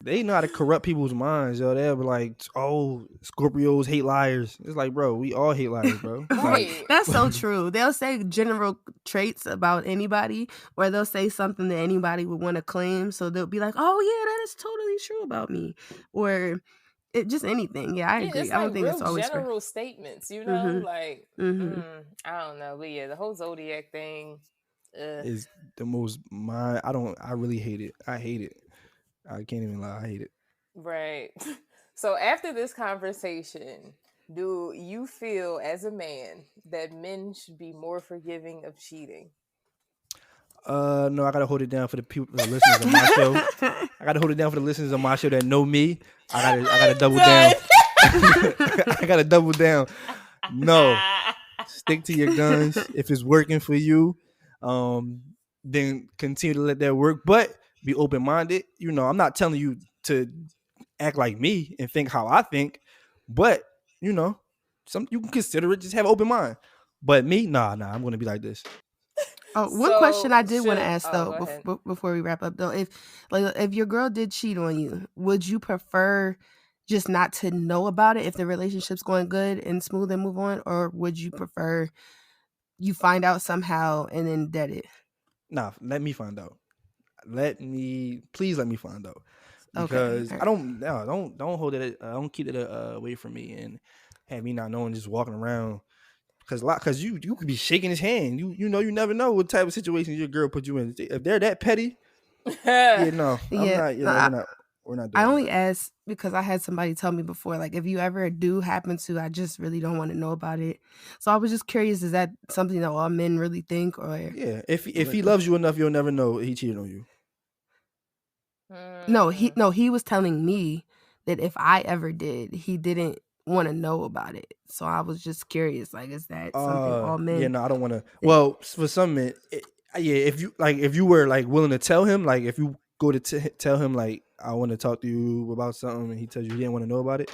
They know how to corrupt people's minds, yo. They'll be like, "Oh, Scorpios hate liars." It's like, bro, we all hate liars, bro. Right. That's so true. They'll say general traits about anybody, or they'll say something that anybody would want to claim. So they'll be like, "Oh yeah, that is totally true about me," or just anything. Yeah, I Yeah, agree. it's I don't like think real it's always fair. general statements, you know? Mhm. Like, Mhm. I don't know. But yeah, the whole Zodiac thing. Is the most I really hate it. I hate it. I can't even lie. I hate it. Right. So after this conversation, do you feel as a man that men should be more forgiving of cheating? No, I gotta hold it down for the people, the listeners of my show. I gotta hold it down for the listeners of my show that know me. I gotta double down. I gotta double down. No, stick to your guns. If it's working for you, then continue to let that work. But be open minded. You know, I'm not telling you to act like me and think how I think, but you know, you can consider it. Just have an open mind. But me, nah, I'm gonna be like this. Oh, one question I did want to should- ask oh, though, go ahead. before we wrap up though, if your girl did cheat on you, would you prefer just not to know about it if the relationship's going good and smooth and move on, or would you prefer you find out somehow and then dead it? Nah, let me find out. Please let me find out. Okay, Because alright. I don't hold it. Don't keep it away from me and have me not knowing, just walking around. Because you could be shaking his hand. You know, you never know what type of situations your girl put you in. If they're that petty, yeah, no, I'm Yeah, not. You no, know, we're not doing I only that. asked because I had somebody tell me before, like, if you ever do happen to, I just really don't want to know about it. So I was just curious, is that something that all men really think, or Yeah, if he loves you enough, you'll never know he cheated on you. no, he was telling me that if I ever did, he didn't want to know about it. So I was just curious, like, is that something all men? Yeah, no, I don't want to. Well, for some men, yeah, if you were like willing to tell him, like if you go to tell him like I want to talk to you about something, and he tells you he didn't want to know about it.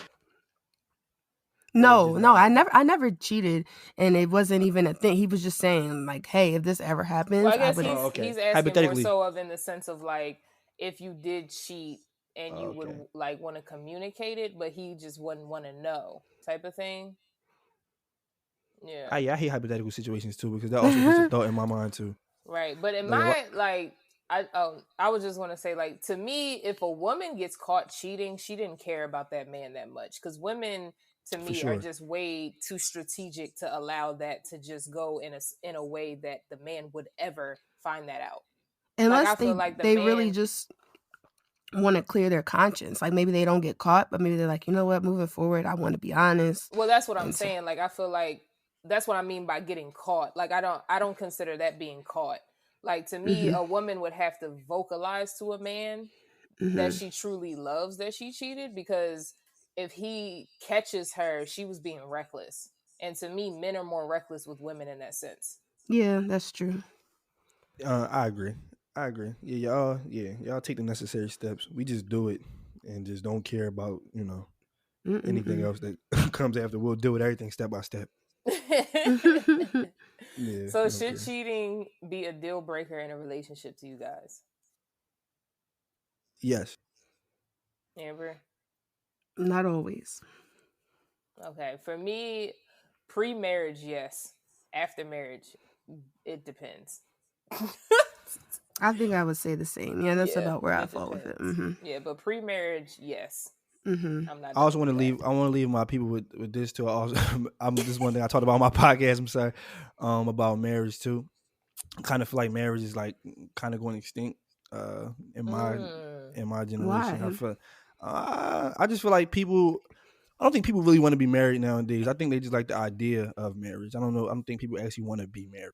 No, I never cheated, and it wasn't even a thing. He was just saying like, hey, if this ever happens, Well, I guess would. he's asking more so of in the sense of like if you did cheat and you would like want to communicate it, but he just wouldn't want to know type of thing. Yeah. I hate hypothetical situations too because that also puts a thought in my mind too. Right, but in my like, I would just want to say like to me, if a woman gets caught cheating, she didn't care about that man that much because women to me are just way too strategic to allow that to just go in a way that the man would ever find that out. Unless like, I feel like they really just want to clear their conscience. Like maybe they don't get caught, but maybe they're like, you know what, moving forward, I want to be honest. Well, that's what I'm saying. Like I feel like that's what I mean by getting caught. Like I don't consider that being caught. Like to me, a woman would have to vocalize to a man that she truly loves that she cheated, because if he catches her, she was being reckless. And to me, men are more reckless with women in that sense. Yeah, that's true. I agree. Yeah, y'all take the necessary steps. We just do it and just don't care about, you know, anything else that comes after. We'll do it everything step by step. Yeah, so should cheating be a deal breaker in a relationship to you guys? Yes. Amber? Not always. Okay, for me, pre-marriage, yes. After marriage, it depends. I think I would say the same. Yeah, that's about where I fall with it. Yeah, but pre-marriage, yes. I'm not. I also want to leave. I want to leave my people with this too. This is one thing I talked about on my podcast. I'm sorry, about marriage too. I kind of feel like marriage is like kind of going extinct. In my generation, why? I feel. I just feel like people. I don't think people really want to be married nowadays. I think they just like the idea of marriage. I don't know. I don't think people actually want to be married.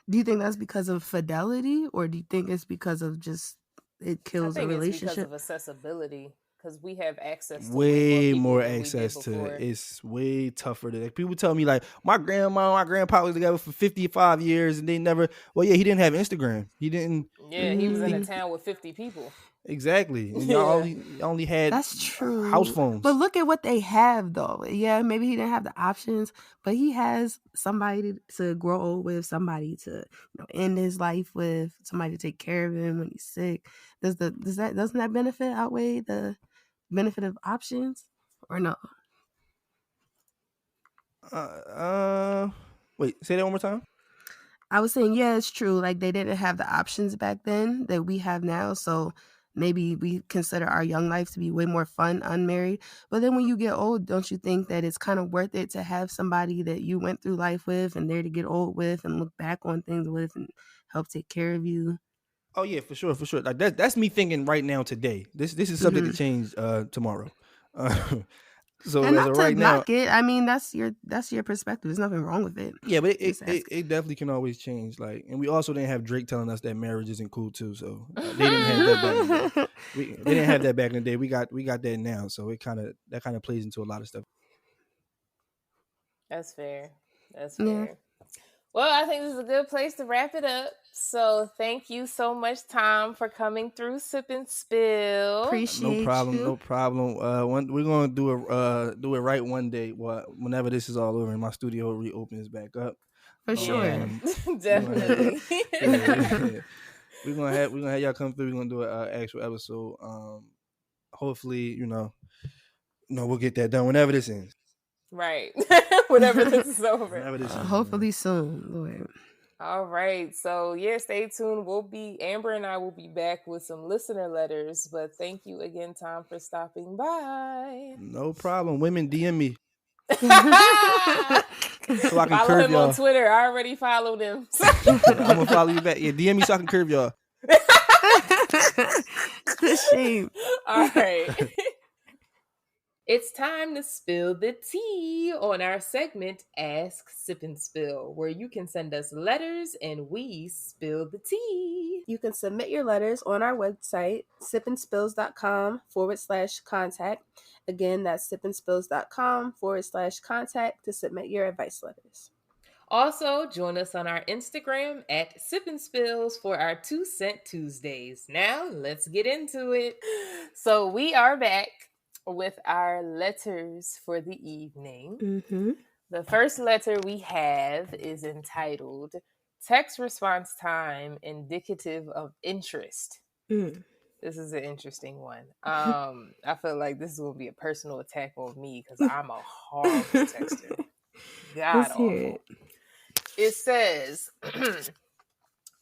Do you think that's because of fidelity, or do you think it's because of just it kills a relationship? It's because of accessibility, because we have access to way more access to it. It's way tougher to people tell me like my grandma, my grandpa was together for 55 years and they never. Well, yeah, he didn't have Instagram. He didn't. Yeah, he was in a town with 50 people. Exactly. And Yeah. y'all only had That's true. house phones. But look at what they have, though. Yeah, maybe he didn't have the options, but he has somebody to grow old with, somebody to end his life with, somebody to take care of him when he's sick. Doesn't that benefit outweigh the benefit of options, or no? Wait, say that one more time. I was saying, yeah, it's true. Like, they didn't have the options back then that we have now. So maybe we consider our young life to be way more fun unmarried. But then when you get old, don't you think that it's kind of worth it to have somebody that you went through life with and there to get old with and look back on things with and help take care of you? Oh yeah, for sure. Like that's me thinking right now today. This is subject to change tomorrow. So And as not of to right now, knock it. I mean, that's your perspective. There's nothing wrong with it. yeah, but Just ask. it definitely can always change. Like, and we also didn't have Drake telling us that marriage isn't cool too. So they didn't have that back in the day. They didn't have that back in the day. We got that now. So it kind of plays into a lot of stuff. That's fair. That's Yeah. fair. Well, I think this is a good place to wrap it up. So thank you so much, Tom, for coming through Sip and Spill. Appreciate No problem. you. No problem. We're gonna do it right one day. Whenever this is all over and my studio reopens back up. For sure. Definitely. We're gonna have y'all come through. We're gonna do an actual episode. Hopefully, we'll get that done whenever this ends. Right. Whenever this is over. Whenever this ends, Hopefully soon, Lord. All right. So yeah, stay tuned. Amber and I will be back with some listener letters. But thank you again, Tom, for stopping by. No problem. Women DM me. So I can follow curve him y'all on Twitter. I already followed him. I'm gonna follow you back. Yeah, DM me so I can curve y'all. Shame. All right. It's time to spill the tea on our segment, Ask, Sip, and Spill, where you can send us letters and we spill the tea. You can submit your letters on our website, sipandspills.com/contact. Again, that's sipandspills.com/contact to submit your advice letters. Also, join us on our Instagram at Sip and Spills for our 2 Cent Tuesdays. Now, let's get into it. So, we are back with our letters for the evening. Mm-hmm. The first letter we have is entitled Text Response Time Indicative of Interest. This is an interesting one. I feel like this is going to be a personal attack on me because I'm a horrible texter. God awful. It says,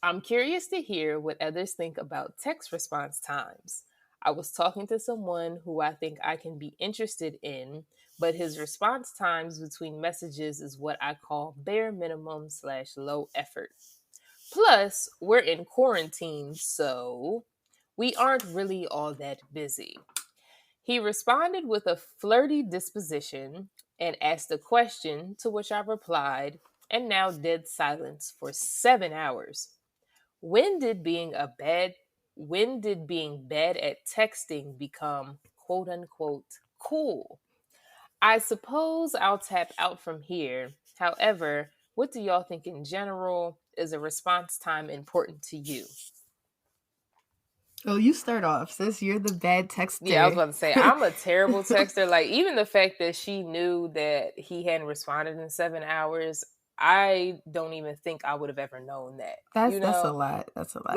I'm curious to hear what others think about text response times. I was talking to someone who I think I can be interested in, but his response times between messages is what I call bare minimum / low effort. Plus, we're in quarantine, so we aren't really all that busy. He responded with a flirty disposition and asked a question, to which I replied, and now dead silence for 7 hours. When did being bad at texting become quote unquote cool? I suppose I'll tap out from here. However, what do y'all think in general? Is a response time important to you? Oh, you start off since you're the bad texter. Yeah, I was about to say, I'm a terrible texter. Like, even the fact that she knew that he hadn't responded in 7 hours, I don't even think I would have ever known that. That's a lot. That's a lot.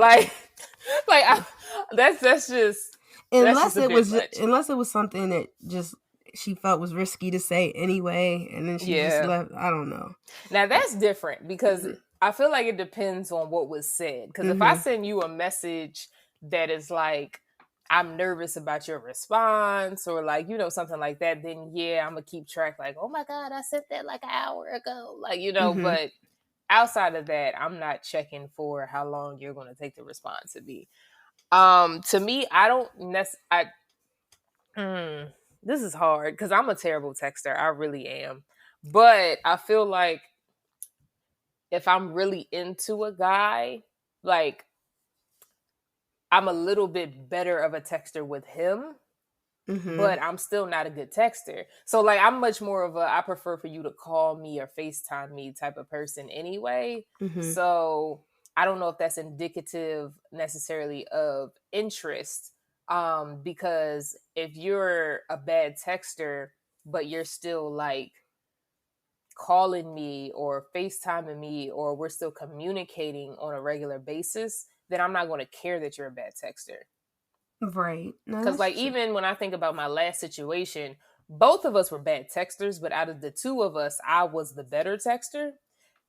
That's just unless it was something that just she felt was risky to say anyway, and then she just left. I don't know. Now that's different because I feel like it depends on what was said. Because if I send you a message that is like, I'm nervous about your response, or like, something like that, then yeah, I'm gonna keep track. Like, oh my God, I sent that like an hour ago. Like, but outside of that, I'm not checking for how long you're gonna take the response to be. To me, I don't this is hard because I'm a terrible texter. I really am. But I feel like if I'm really into a guy, like, I'm a little bit better of a texter with him, but I'm still not a good texter. So, like, I'm much more of I prefer for you to call me or FaceTime me type of person anyway. So, I don't know if that's indicative necessarily of interest, Because if you're a bad texter, but you're still like calling me or FaceTiming me, or we're still communicating on a regular basis, then I'm not going to care that you're a bad texter. Right. No, Because like true. even when I think about my last situation, both of us were bad texters, but out of the two of us, I was the better texter.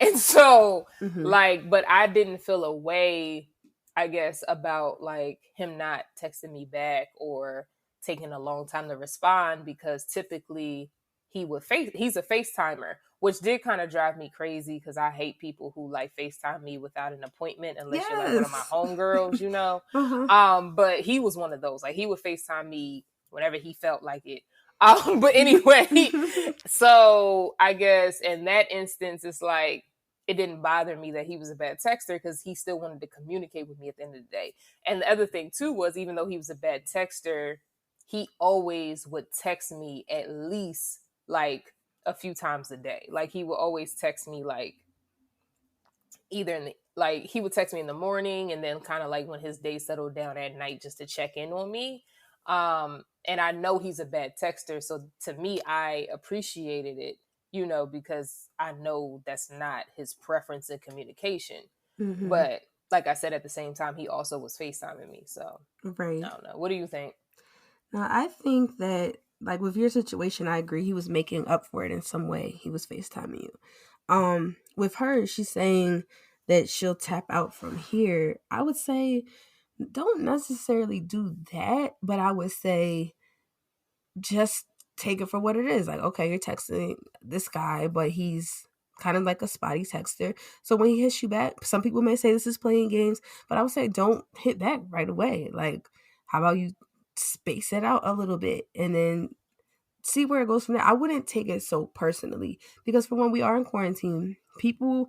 And so like, but I didn't feel a way, I guess, about like him not texting me back or taking a long time to respond, because typically he's a FaceTimer, which did kind of drive me crazy because I hate people who like FaceTime me without an appointment unless you're like one of my homegirls, you know. But he was one of those. Like he would FaceTime me whenever he felt like it. But anyway, so I guess in that instance, it's like it didn't bother me that he was a bad texter because he still wanted to communicate with me at the end of the day. And the other thing too was, even though he was a bad texter, he always would text me at least like a few times a day. Like he would always text me like either in the, like he would text me in the morning and then kind of like when his day settled down at night just to check in on me. And I know he's a bad texter, so to me I appreciated it, you know, because I know that's not his preference in communication. But like I said, at the same time, he also was FaceTiming me. So right. I don't know. What do you think? Now, I think that, like, with your situation, I agree. He was making up for it in some way. He was FaceTiming you. With her, she's saying that she'll tap out from here. I would say don't necessarily do that, but I would say just take it for what it is. Like, okay, you're texting this guy, but he's kind of like a spotty texter. So when he hits you back, some people may say this is playing games, but I would say don't hit back right away. Like, how about you space it out a little bit and then see where it goes from there. I wouldn't take it so personally because for when we are in quarantine, people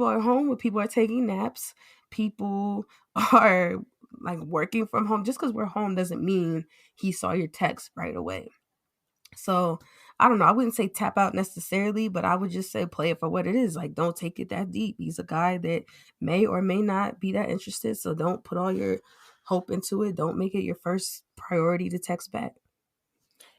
are home, but people are taking naps. People are like working from home. Just because we're home doesn't mean he saw your text right away. So I don't know. I wouldn't say tap out necessarily, but I would just say play it for what it is. Like, don't take it that deep. He's a guy that may or may not be that interested. So don't put all your hope into it. Don't make it your first priority to text back.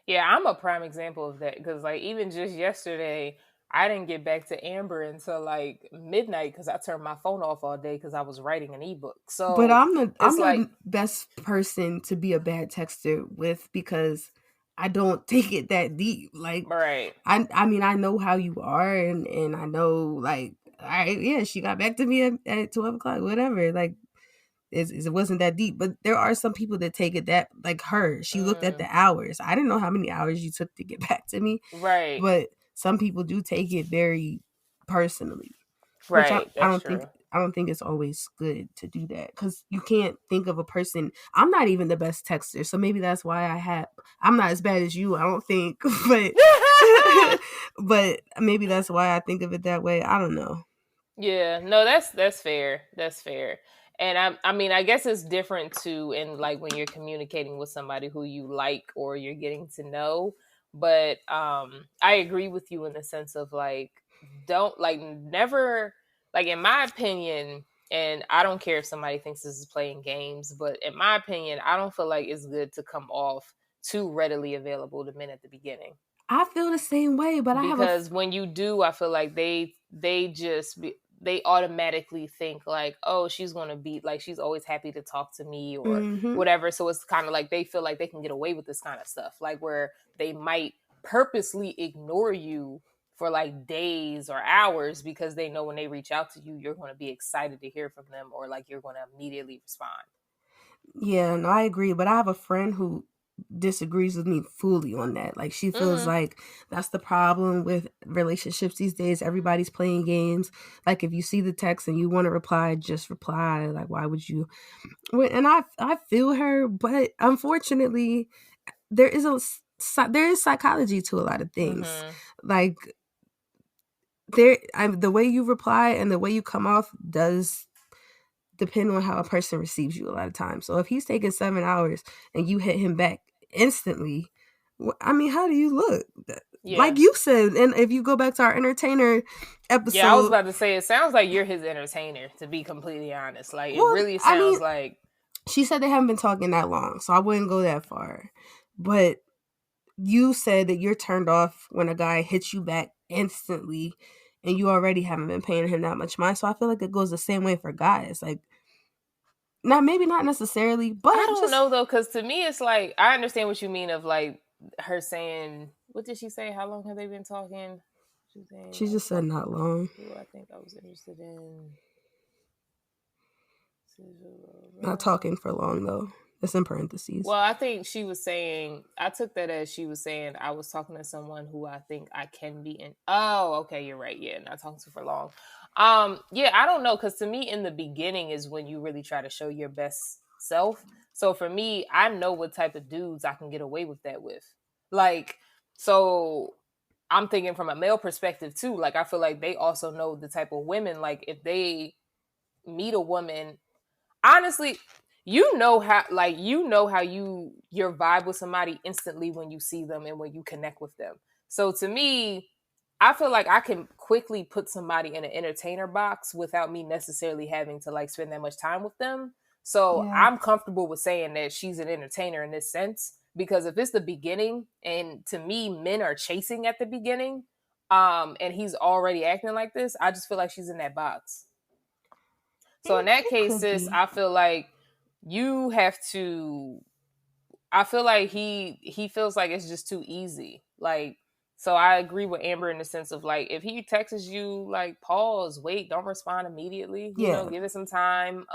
Yeah, I'm a prime example of that because, like, even just yesterday, I didn't get back to Amber until like midnight because I turned my phone off all day because I was writing an ebook. So, but I'm the best person to be a bad texter with because I don't take it that deep. Like, right. I mean, I know how you are, and I know, like, all right, yeah, she got back to me at 12 o'clock, whatever. Like, it wasn't that deep. But there are some people that take it that, like her, she looked at the hours. I didn't know how many hours you took to get back to me. Right. But some people do take it very personally. Right. Which I don't think it's always good to do that because you can't think of a person. I'm not even the best texter, so maybe that's why I'm not as bad as you, I don't think, but but maybe that's why I think of it that way. I don't know. Yeah, no, that's fair. That's fair. And I mean, I guess it's different too in like when you're communicating with somebody who you like or you're getting to know. But I agree with you in the sense of like, don't like never like in my opinion, and I don't care if somebody thinks this is playing games, but in my opinion, I don't feel like it's good to come off too readily available to men at the beginning. I feel the same way, but because when you do, I feel like they automatically think like, oh, she's going to be like, she's always happy to talk to me or whatever. So it's kind of like they feel like they can get away with this kind of stuff, like where they might purposely ignore you for like days or hours because they know when they reach out to you, you're going to be excited to hear from them or like you're going to immediately respond. Yeah, no, I agree. But I have a friend who disagrees with me fully on that. Like, she feels like that's the problem with relationships these days. Everybody's playing games. Like, if you see the text and you want to reply, just reply. Like, why would you? And I feel her, but unfortunately, there is psychology to a lot of things. Like, the way you reply and the way you come off does depend on how a person receives you a lot of times. So if he's taking 7 hours and you hit him back instantly, I mean, how do you look? Yeah. Like you said, and if you go back to our entertainer episode, yeah, I was about to say, it sounds like you're his entertainer, to be completely honest. Like, it really sounds like She said they haven't been talking that long, so I wouldn't go that far. But you said that you're turned off when a guy hits you back instantly and you already haven't been paying him that much mind. So I feel like it goes the same way for guys. Like, maybe not necessarily, but I don't know though, because to me it's like I understand what you mean of like her saying, what did she say? How long have they been talking? She just said not long. Who I think I was interested in. Not talking for long though. That's in parentheses. Well, I think she was saying, I took that as she was saying I was talking to someone who I think I can be in. Oh, okay, you're right. Yeah, not talking to for long. Yeah, I don't know, because to me in the beginning is when you really try to show your best self. So for me, I know what type of dudes I can get away with that with. Like, so I'm thinking from a male perspective too. Like, I feel like they also know the type of women, like if they meet a woman, honestly, you know how your vibe with somebody instantly when you see them and when you connect with them. So to me, I feel like I can quickly put somebody in an entertainer box without me necessarily having to like spend that much time with them. So Yeah. I'm comfortable with saying that she's an entertainer in this sense, because if it's the beginning, and to me men are chasing at the beginning, and he's already acting like this, I just feel like she's in that box. So in that case, sis, I feel like you have to. I feel like he feels like it's just too easy. Like, so I agree with Amber in the sense of like, if he texts you, like, pause, wait, don't respond immediately. You know, give it some time.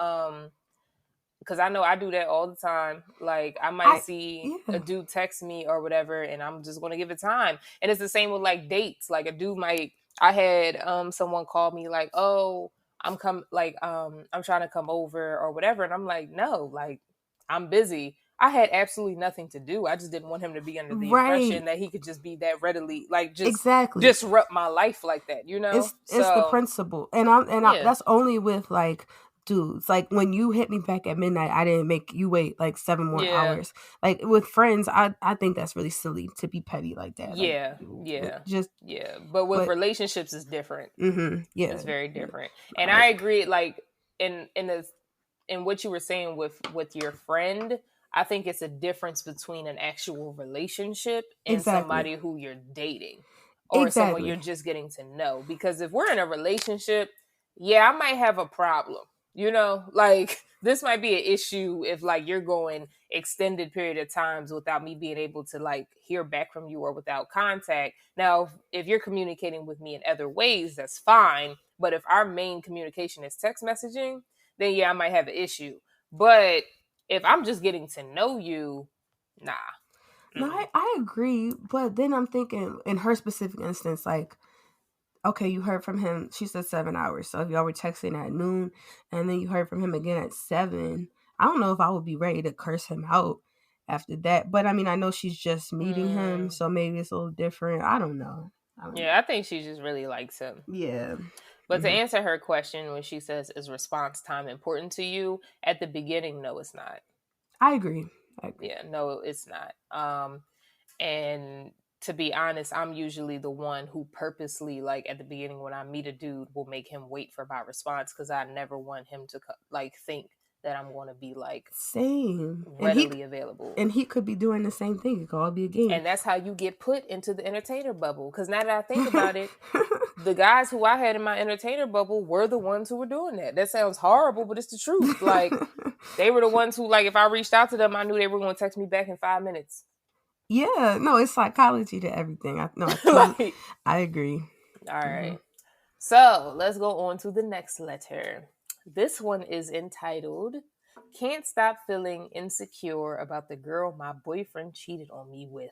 Because I know I do that all the time. Like, I might see a dude text me or whatever, and I'm just gonna give it time. And it's the same with like dates. Like, a dude might. I had someone call me like, oh, I'm trying to come over or whatever, and I'm like, no, like, I'm busy. I had absolutely nothing to do. I just didn't want him to be under the impression that he could just be that readily, like, just disrupt my life like that, you know? It's the principle. And that's only with like dudes. Like, when you hit me back at midnight, I didn't make you wait like 7 more hours. Like, with friends, I think that's really silly to be petty like that. Yeah, like, But with relationships, it's different. Mm-hmm, yeah, it's very different. And I agree. Like, in what you were saying with your friend, I think it's a difference between an actual relationship and somebody who you're dating, or someone you're just getting to know. Because if we're in a relationship, yeah, I might have a problem. You know, like, this might be an issue if like you're going extended period of times without me being able to like hear back from you or without contact. Now, if you're communicating with me in other ways, that's fine. But if our main communication is text messaging, then yeah, I might have an issue. But if I'm just getting to know you, nah. No, I agree. But then I'm thinking, in her specific instance, like, okay, you heard from him, she said 7 hours. So if y'all were texting at noon and then you heard from him again at 7, I don't know if I would be ready to curse him out after that. But I mean, I know she's just meeting him, so maybe it's a little different. I don't know. I think she just really likes him. Yeah. But to answer her question, when she says, is response time important to you? At the beginning, no, it's not. I agree. Yeah, no, it's not. And to be honest, I'm usually the one who purposely, like, at the beginning when I meet a dude, will make him wait for my response, because I never want him to like think that I'm going to be like readily available. And he could be doing the same thing. It could all be a game. And that's how you get put into the entertainer bubble. Because now that I think about it, the guys who I had in my entertainer bubble were the ones who were doing that. That sounds horrible, but it's the truth. Like, they were the ones who, like, if I reached out to them, I knew they were going to text me back in 5 minutes. Yeah, no, it's psychology to everything. I agree. All right. So let's go on to the next letter. This one is entitled, Can't Stop Feeling Insecure About the Girl My Boyfriend Cheated on Me With.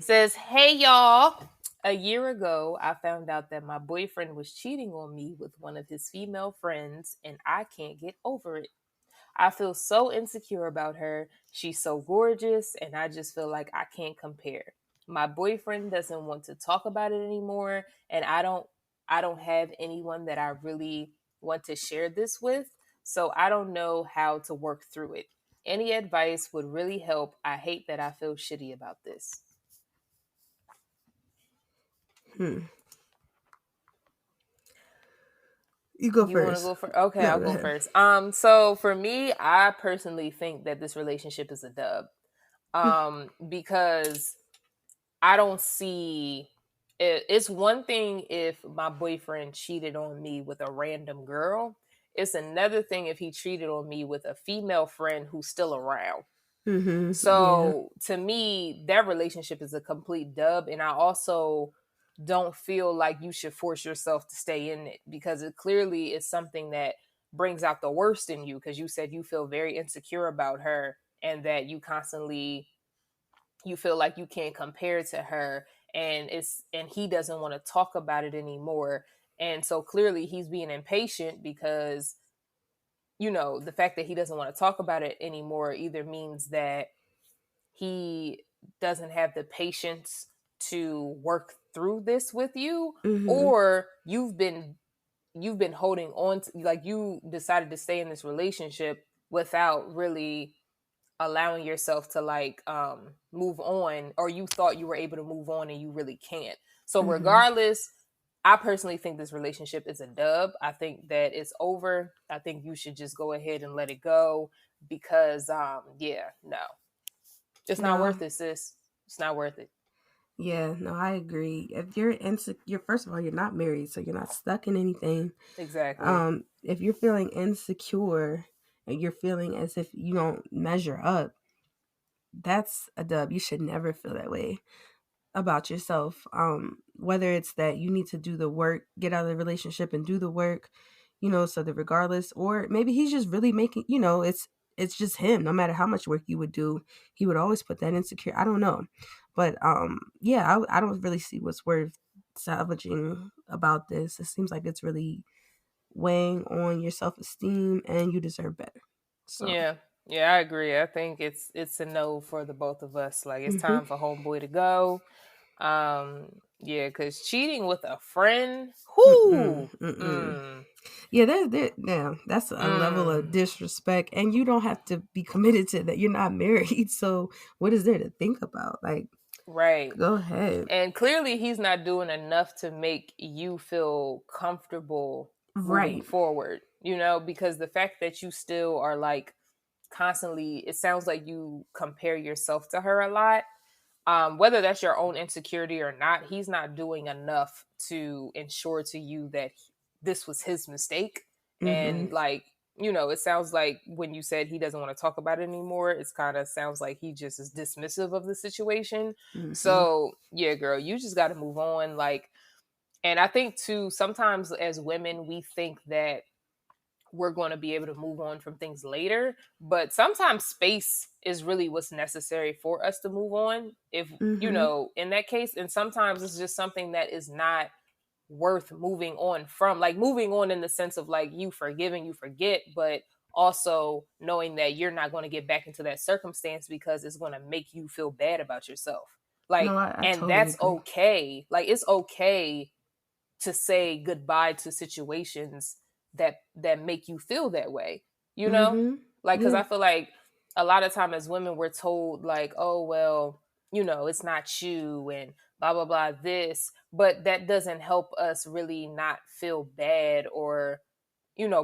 Says, hey y'all. A year ago, I found out that my boyfriend was cheating on me with one of his female friends, and I can't get over it. I feel so insecure about her. She's so gorgeous, and I just feel like I can't compare. My boyfriend doesn't want to talk about it anymore, and I don't have anyone that I really want to share this with, so I don't know how to work through it. Any advice would really help. I hate that I feel shitty about this. You go You want to first. go first? Okay, No, I'll go go ahead. first. So for me, I personally think that this relationship is a dub. Because I don't see it. It's one thing if my boyfriend cheated on me with a random girl. It's another thing if he cheated on me with a female friend who's still around. Yeah. So to me, that relationship is a complete dub. And I also don't feel like you should force yourself to stay in it because it clearly is something that brings out the worst in you because you said you feel very insecure about her and that you feel like you can't compare to her and he doesn't want to talk about it anymore. And so clearly he's being impatient because the fact that he doesn't want to talk about it anymore either means that he doesn't have the patience to work through this with you, Mm-hmm. or you've been holding on to, like, you decided to stay in this relationship without really allowing yourself to move on, or you thought you were able to move on and you really can't. So Mm-hmm. regardless, I personally think this relationship is a dub. I think that it's over. I think you should just go ahead and let it go because no, it's not No. worth it, sis. It's not worth it. Yeah, no, I agree. If you're insecure, first of all, you're not married, so you're not stuck in anything. Exactly. If you're feeling insecure and you're feeling as if you don't measure up, that's a dub. You should never feel that way about yourself. Whether it's that you need to do the work, get out of the relationship and do the work, so that regardless, or maybe he's just really making, it's just him. No matter how much work you would do, he would always put that insecure. I don't know. But yeah, I don't really see what's worth salvaging about this. It seems like it's really weighing on your self-esteem and you deserve better. So, Yeah, I agree. I think it's a no for the both of us. Like, it's mhm. time for homeboy to go. Yeah, because cheating with a friend, Mm-mm, whoo, mm-mm. Yeah, that's a level of mm. disrespect, and you don't have to be committed to that. You're not married, so what is there to think about? Like, Right. go ahead. And clearly he's not doing enough to make you feel comfortable moving Right. forward, because the fact that you still are like constantly, it sounds like you compare yourself to her a lot. Whether that's your own insecurity or not, he's not doing enough to ensure to you that this was his mistake. Mm-hmm. And it sounds like when you said he doesn't want to talk about it anymore, it's kind of sounds like he just is dismissive of the situation. Mm-hmm. So yeah, girl, you just got to move on. And I think too, sometimes as women, we think that we're going to be able to move on from things later, but sometimes space is really what's necessary for us to move on, if Mm-hmm. in that case. And sometimes it's just something that is not worth moving on from, like moving on in the sense of like you forgive and you forget, but also knowing that you're not going to get back into that circumstance because it's going to make you feel bad about yourself, No, I and totally that's agree. okay. Like, it's okay to say goodbye to situations that make you feel that way, Mm-hmm. like, because Yeah. I feel like a lot of time as women we're told like, oh well, it's not you and blah blah blah this, but that doesn't help us really not feel bad or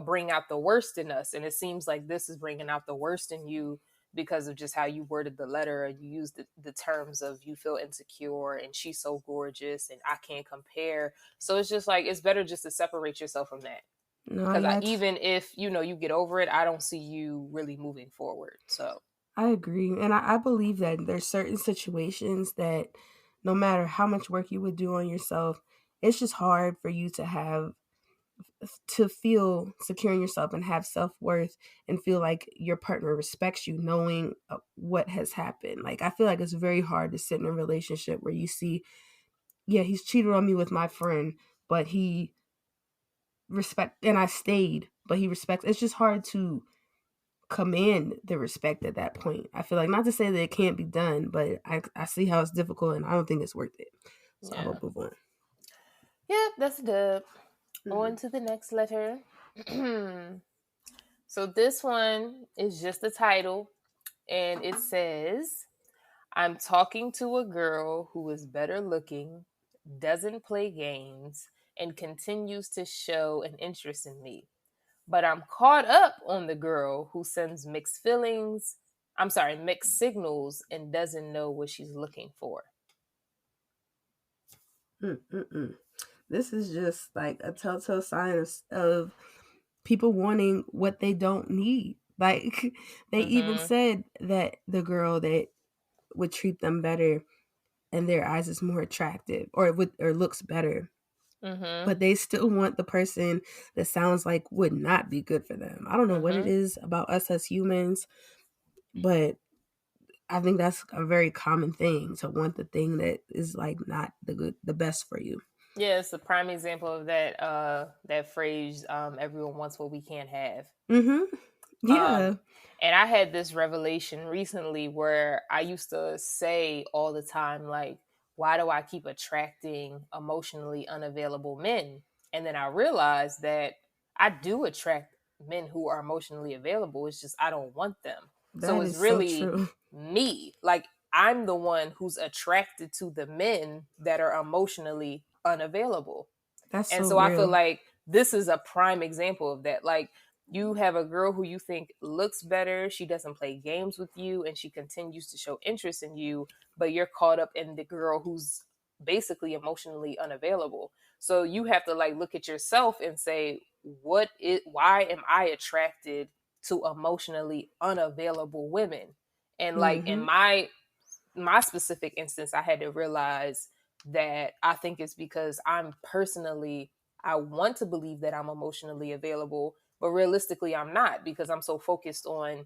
bring out the worst in us. And it seems like this is bringing out the worst in you because of just how you worded the letter. You used the terms of you feel insecure and she's so gorgeous and I can't compare. So it's just like, it's better just to separate yourself from that. No, Because yeah, even if you get over it, I don't see you really moving forward. So I agree. And I believe that there's certain situations that no matter how much work you would do on yourself, it's just hard for you to feel secure in yourself and have self-worth and feel like your partner respects you knowing what has happened. Like, I feel like it's very hard to sit in a relationship where you see, yeah, he's cheated on me with my friend, but he and I stayed, but he respects. It's just hard to command the respect at that point. I feel like, not to say that it can't be done, but I see how it's difficult and I don't think it's worth it. So I yeah. will move on. Yep, that's a dub. Mm-hmm. On to the next letter. So this one is just the title, and it says, I'm talking to a girl who is better looking, doesn't play games, and continues to show an interest in me. But I'm caught up on the girl who sends mixed signals and doesn't know what she's looking for. This is just like a telltale sign of people wanting what they don't need. Like they even said that the girl that would treat them better in their eyes is more attractive or looks better. But they still want the person that sounds like would not be good for them. I don't know what it is about us as humans, but I think that's a very common thing, to want the thing that is like not the best for you. Yeah, it's a prime example of that phrase, everyone wants what we can't have. Yeah. And I had this revelation recently where I used to say all the time, like, why do I keep attracting emotionally unavailable men? And then I realized that I do attract men who are emotionally available. It's just I don't want them. So it's really me. Like, I'm the one who's attracted to the men that are emotionally unavailable. And so I feel like this is a prime example of that. Like, you have a girl who you think looks better, she doesn't play games with you, and she continues to show interest in you, but you're caught up in the girl who's basically emotionally unavailable. So you have to like look at yourself and say, why am I attracted to emotionally unavailable women? And like in my specific instance, I had to realize that I think it's because I want to believe that I'm emotionally available, but realistically I'm not, because I'm so focused on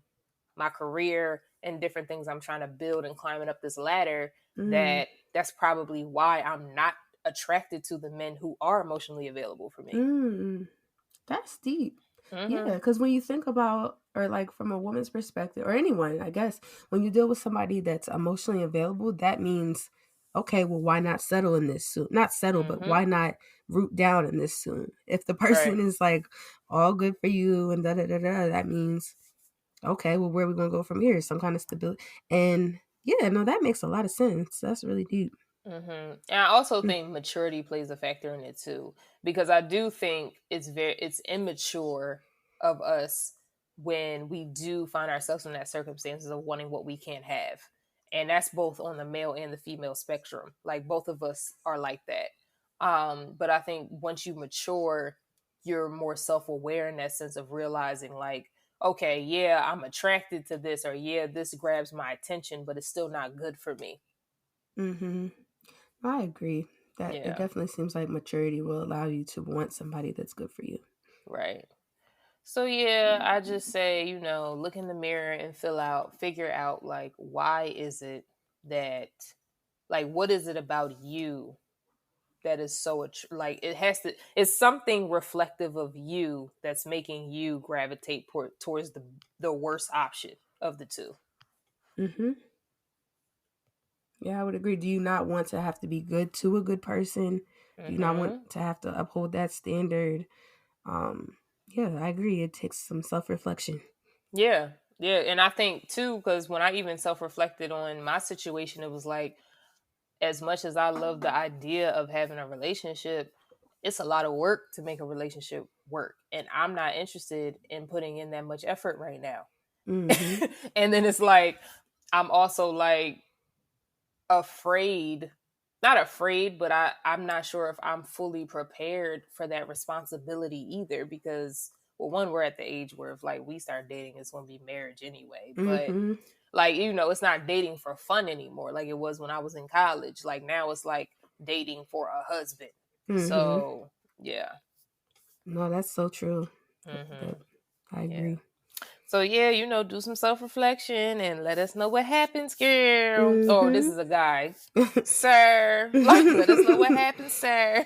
my career and different things I'm trying to build and climbing up this ladder that's probably why I'm not attracted to the men who are emotionally available for me. That's deep. Yeah, because when you think about, or like from a woman's perspective, or anyone, I guess, when you deal with somebody that's emotionally available, that means, okay, well, why not settle in this soon? Not settle, but why not root down in this soon? If the person is like all good for you and that means, okay, well, where are we going to go from here? Some kind of stability. And yeah, no, that makes a lot of sense. That's really deep. And I also think maturity plays a factor in it too, because I do think it's immature of us when we do find ourselves in that circumstances of wanting what we can't have. And that's both on the male and the female spectrum. Like, both of us are like that. But I think once you mature, you're more self-aware in that sense of realizing, like, okay, yeah, I'm attracted to this, or yeah, this grabs my attention, but it's still not good for me. I agree that it definitely seems like maturity will allow you to want somebody that's good for you. Right. So yeah, I just say, look in the mirror and figure out, like, why is it that, like, what is it about you that is so, like, it's something reflective of you that's making you gravitate towards the worst option of the two. Yeah, I would agree. Do you not want to have to be good to a good person? Do you not want to have to uphold that standard? Yeah, I agree. It takes some self-reflection. Yeah. And I think too, because when I even self-reflected on my situation, it was like, as much as I love the idea of having a relationship, it's a lot of work to make a relationship work. And I'm not interested in putting in that much effort right now. And then it's like, I'm also like not afraid, but I'm not sure if I'm fully prepared for that responsibility either, because, well, one, we're at the age where if like we start dating, it's going to be marriage anyway. But like, it's not dating for fun anymore like it was when I was in college. Like, now it's like dating for a husband. So yeah. No, that's so true. I agree. Yeah. So yeah, do some self-reflection and let us know what happens, girl. Oh, this is a guy. Sir. Like, let us know what happens, sir.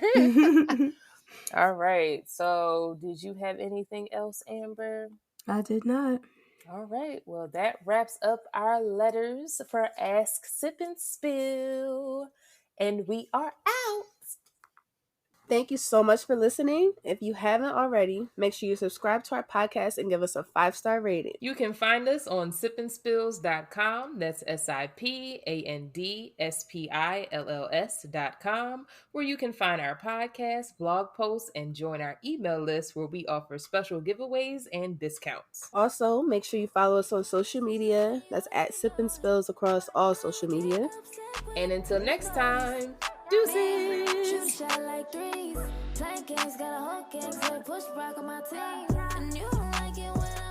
All right. So did you have anything else, Amber? I did not. All right. Well, that wraps up our letters for Ask, Sip, and Spill. And we are out. Thank you so much for listening. If you haven't already, make sure you subscribe to our podcast and give us a 5-star rating. You can find us on sipandspills.com. That's SIPANDSPILLS.com, where you can find our podcast, blog posts, and join our email list where we offer special giveaways and discounts. Also, make sure you follow us on social media. That's at Sip and Spills across all social media. And until next time, deuces! Shoot shot like threes. Playing games, got a whole gang. So push rock on my team. And you don't like it when I